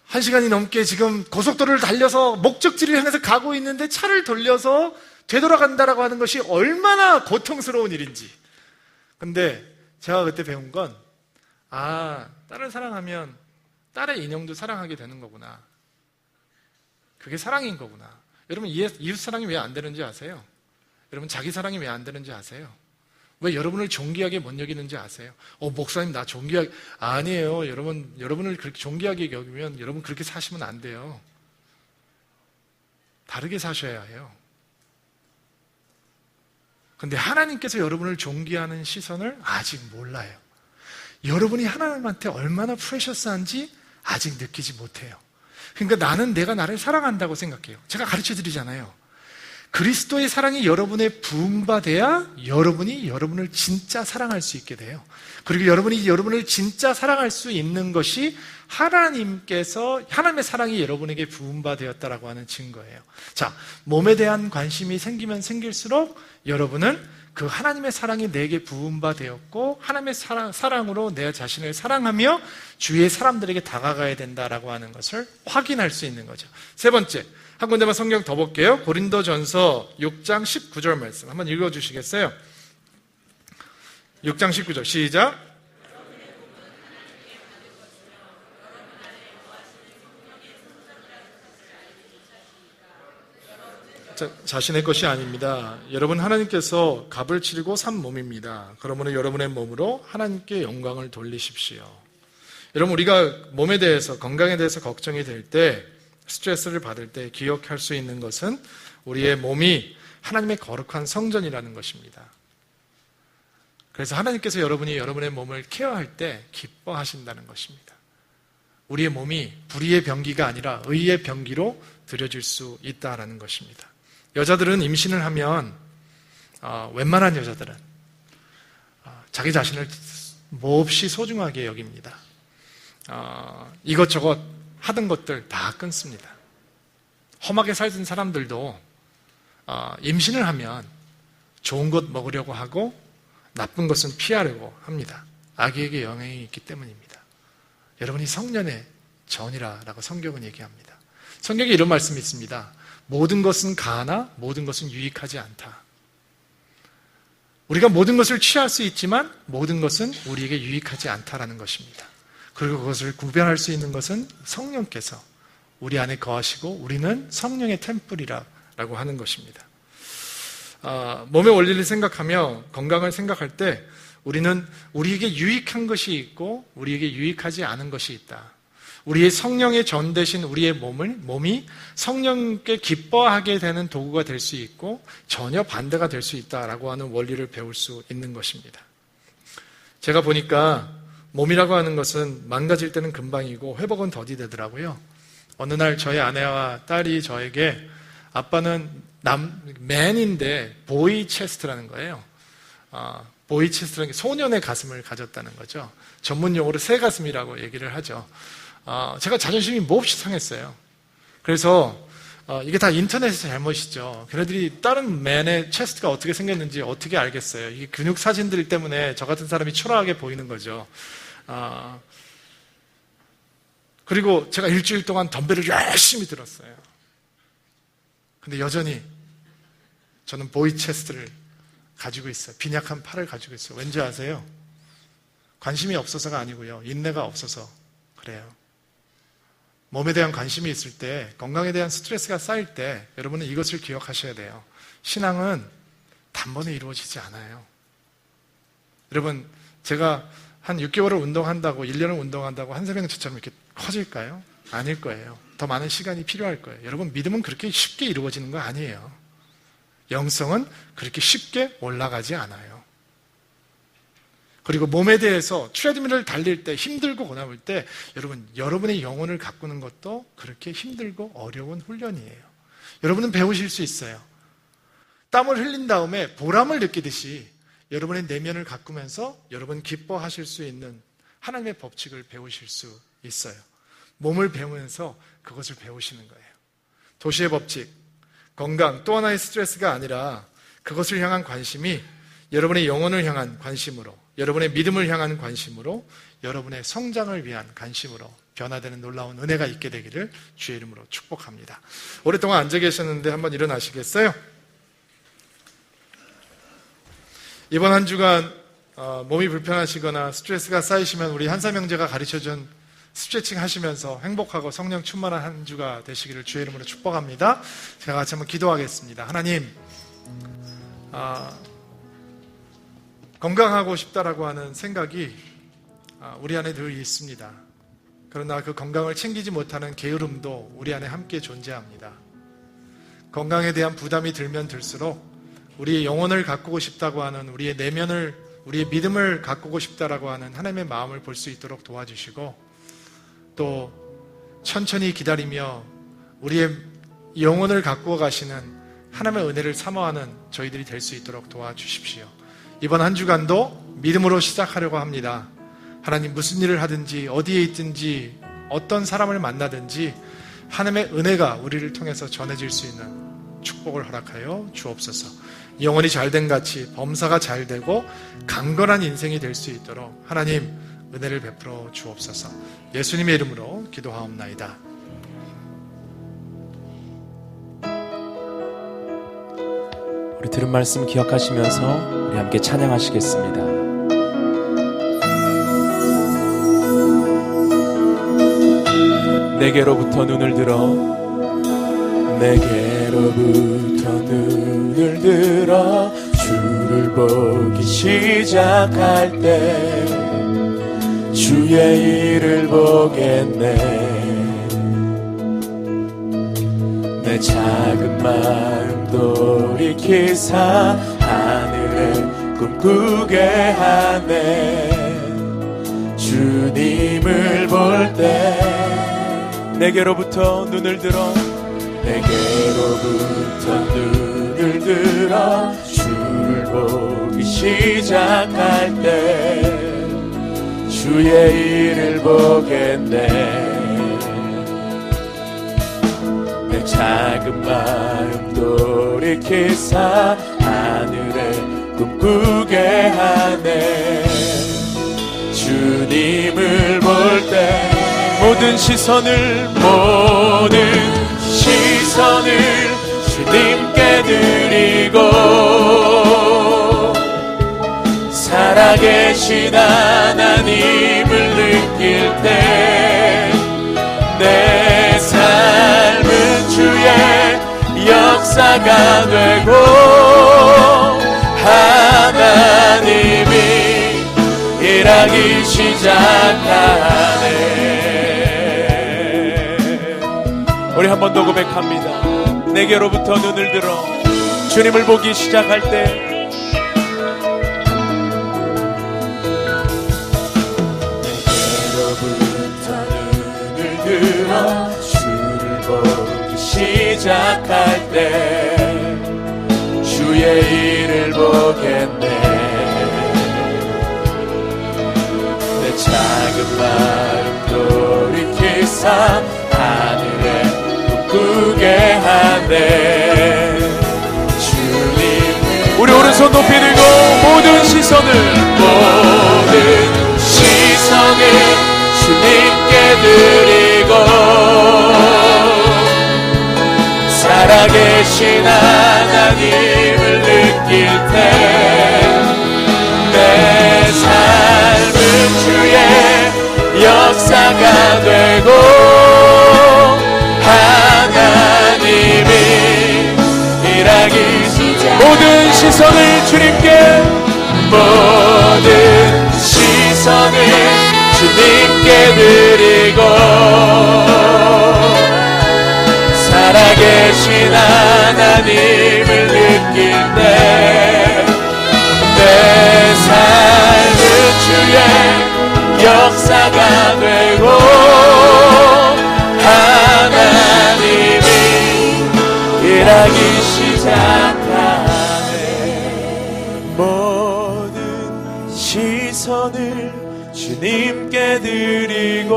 1시간이 넘게 지금 고속도로를 달려서 목적지를 향해서 가고 있는데 차를 돌려서 되돌아간다라고 하는 것이 얼마나 고통스러운 일인지. 근데 제가 그때 배운 건, 딸을 사랑하면 딸의 인형도 사랑하게 되는 거구나. 그게 사랑인 거구나. 여러분, 이웃 사랑이 왜 안 되는지 아세요? 여러분, 자기 사랑이 왜 안 되는지 아세요? 왜 여러분을 존귀하게 못 여기는지 아세요? 목사님, 나 존귀하게. 아니에요. 여러분을 그렇게 존귀하게 여기면 여러분 그렇게 사시면 안 돼요. 다르게 사셔야 해요. 근데 하나님께서 여러분을 존귀하는 시선을 아직 몰라요. 여러분이 하나님한테 얼마나 프레셔스한지 아직 느끼지 못해요. 그러니까 내가 나를 사랑한다고 생각해요. 제가 가르쳐 드리잖아요. 그리스도의 사랑이 여러분에 부음받아야 여러분이 여러분을 진짜 사랑할 수 있게 돼요. 그리고 여러분이 여러분을 진짜 사랑할 수 있는 것이 하나님의 사랑이 여러분에게 부음받았다라고 하는 증거예요. 자, 몸에 대한 관심이 생기면 생길수록 여러분은 그 하나님의 사랑이 내게 부음받았고 하나님의 사랑으로 내 자신을 사랑하며 주위의 사람들에게 다가가야 된다라고 하는 것을 확인할 수 있는 거죠. 세 번째, 한 군데만 성경 더 볼게요. 고린도전서 6장 19절 말씀 한번 읽어주시겠어요? 6장 19절 시작. 자신의 것이 아닙니다. 여러분 하나님께서 값을 치르고 산 몸입니다. 그러므로 여러분의 몸으로 하나님께 영광을 돌리십시오. 여러분 우리가 몸에 대해서 건강에 대해서 걱정이 될 때 스트레스를 받을 때 기억할 수 있는 것은 우리의 몸이 하나님의 거룩한 성전이라는 것입니다. 그래서 하나님께서 여러분의 몸을 케어할 때 기뻐하신다는 것입니다. 우리의 몸이 불의의 병기가 아니라 의의 병기로 들여질 수 있다는 것입니다. 여자들은 임신을 하면 웬만한 여자들은 자기 자신을 몹시 소중하게 여깁니다. 이것저것 하던 것들 다 끊습니다. 험하게 살던 사람들도 임신을 하면 좋은 것 먹으려고 하고 나쁜 것은 피하려고 합니다. 아기에게 영향이 있기 때문입니다. 여러분이 성년의 전이라고 성경은 얘기합니다. 성경에 이런 말씀이 있습니다. 모든 것은 가하나 모든 것은 유익하지 않다. 우리가 모든 것을 취할 수 있지만 모든 것은 우리에게 유익하지 않다라는 것입니다. 그리고 그것을 구별할 수 있는 것은 성령께서 우리 안에 거하시고 우리는 성령의 템플이라고 하는 것입니다. 몸의 원리를 생각하며 건강을 생각할 때 우리는 우리에게 유익한 것이 있고 우리에게 유익하지 않은 것이 있다. 우리의 성령의 전 대신 우리의 몸이 성령께 기뻐하게 되는 도구가 될 수 있고 전혀 반대가 될 수 있다라고 하는 원리를 배울 수 있는 것입니다. 제가 보니까 몸이라고 하는 것은 망가질 때는 금방이고 회복은 더디 되더라고요. 어느 날 저희 아내와 딸이 저에게 아빠는 맨인데 보이 체스트라는 거예요. 보이 체스트라는 게 소년의 가슴을 가졌다는 거죠. 전문 용어로 새 가슴이라고 얘기를 하죠. 제가 자존심이 몹시 상했어요. 그래서 이게 다 인터넷의 잘못이죠. 걔네들이 다른 맨의 체스트가 어떻게 생겼는지 어떻게 알겠어요. 이게 근육 사진들 때문에 저 같은 사람이 초라하게 보이는 거죠. 그리고 제가 일주일 동안 덤벨을 열심히 들었어요. 근데 여전히 저는 보이 체스트를 가지고 있어요. 빈약한 팔을 가지고 있어요. 왠지 아세요? 관심이 없어서가 아니고요. 인내가 없어서 그래요. 몸에 대한 관심이 있을 때, 건강에 대한 스트레스가 쌓일 때 여러분은 이것을 기억하셔야 돼요. 신앙은 단번에 이루어지지 않아요. 여러분, 제가 한 6개월을 운동한다고 1년을 운동한다고 한세명처럼 이렇게 커질까요? 아닐 거예요. 더 많은 시간이 필요할 거예요. 여러분, 믿음은 그렇게 쉽게 이루어지는 거 아니에요. 영성은 그렇게 쉽게 올라가지 않아요. 그리고 몸에 대해서 트레드밀을 달릴 때 힘들고 고난할 때 여러분의 영혼을 가꾸는 것도 그렇게 힘들고 어려운 훈련이에요. 여러분은 배우실 수 있어요. 땀을 흘린 다음에 보람을 느끼듯이 여러분의 내면을 가꾸면서 여러분 기뻐하실 수 있는 하나님의 법칙을 배우실 수 있어요. 몸을 배우면서 그것을 배우시는 거예요. 도시의 법칙, 건강, 또 하나의 스트레스가 아니라 그것을 향한 관심이 여러분의 영혼을 향한 관심으로, 여러분의 믿음을 향한 관심으로, 여러분의 성장을 위한 관심으로 변화되는 놀라운 은혜가 있게 되기를 주의 이름으로 축복합니다. 오랫동안 앉아 계셨는데 한번 일어나시겠어요? 이번 한 주간 몸이 불편하시거나 스트레스가 쌓이시면 우리 한사명제가 가르쳐준 스트레칭 하시면서 행복하고 성령 충만한 한 주가 되시기를 주의 이름으로 축복합니다. 제가 같이 한번 기도하겠습니다. 하나님, 건강하고 싶다라고 하는 생각이 우리 안에 늘 있습니다. 그러나 그 건강을 챙기지 못하는 게으름도 우리 안에 함께 존재합니다. 건강에 대한 부담이 들면 들수록 우리의 영혼을 가꾸고 싶다고 하는 우리의 내면을, 우리의 믿음을 가꾸고 싶다라고 하는 하나님의 마음을 볼 수 있도록 도와주시고, 또 천천히 기다리며 우리의 영혼을 가꾸어 가시는 하나님의 은혜를 사모하는 저희들이 될 수 있도록 도와주십시오. 이번 한 주간도 믿음으로 시작하려고 합니다. 하나님, 무슨 일을 하든지 어디에 있든지 어떤 사람을 만나든지 하나님의 은혜가 우리를 통해서 전해질 수 있는 축복을 허락하여 주옵소서. 영혼이 잘된 같이 범사가 잘되고 강건한 인생이 될 수 있도록 하나님 은혜를 베풀어 주옵소서. 예수님의 이름으로 기도하옵나이다. 우리 들은 말씀 기억하시면서 우리 함께 찬양하시겠습니다. 내게로부터 눈을 들어, 내게로부터 눈을 들어 주를 보기 시작할 때 주의 일을 보겠네. 내 작은 마음 돌이키사 하늘을 꿈꾸게 하네. 주님을 볼 때 내게로부터 눈을 들어, 내게로부터 눈을 들어 주를 보기 시작할 때 주의 일을 보겠네. 내 작은 마음 돌이키사 하늘에 꿈꾸게 하네. 주님을 볼 때 모든 시선을 주님께 드리고 살아계신 하나님을 느낄 때 내 삶은 주의 역사가 되고 하나님이 일하기 시작하네. 우리 한 번 더 고백합니다. 내게로부터 눈을 들어 주님을 보기 시작할 때 내게로부터 눈을 들어 주를 보기 시작할 때 주의 일을 보겠네. 내 작은 마음 돌이키사 하늘에 꿈꾸게 하네. 주님, 우리 오른손 높이 들고 모든 시선을 주님께 드리고 살아계신 하나님을 느낄 때 내 삶은 주의 역사가 되고 하나님이 일하기 시작. 모든 시선을 주님께, 모든 시선을 주님께 드리고 살아계신 하나님을 느낄 때 내 삶은 주의 역사가 되고 하나님이 일하기 시작하네. 모든 시선을 주님께 드리고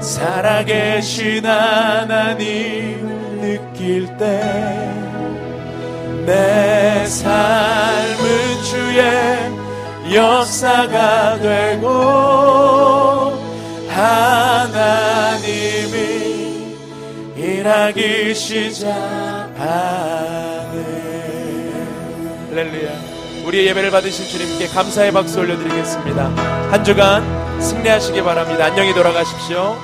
살아계신 하나님 느낄 때 내 삶은 주의 역사가 되고 하나님이 일하기 시작하네. 할렐루야. 우리의 예배를 받으신 주님께 감사의 박수 올려드리겠습니다. 한 주간 승리하시기 바랍니다. 안녕히 돌아가십시오.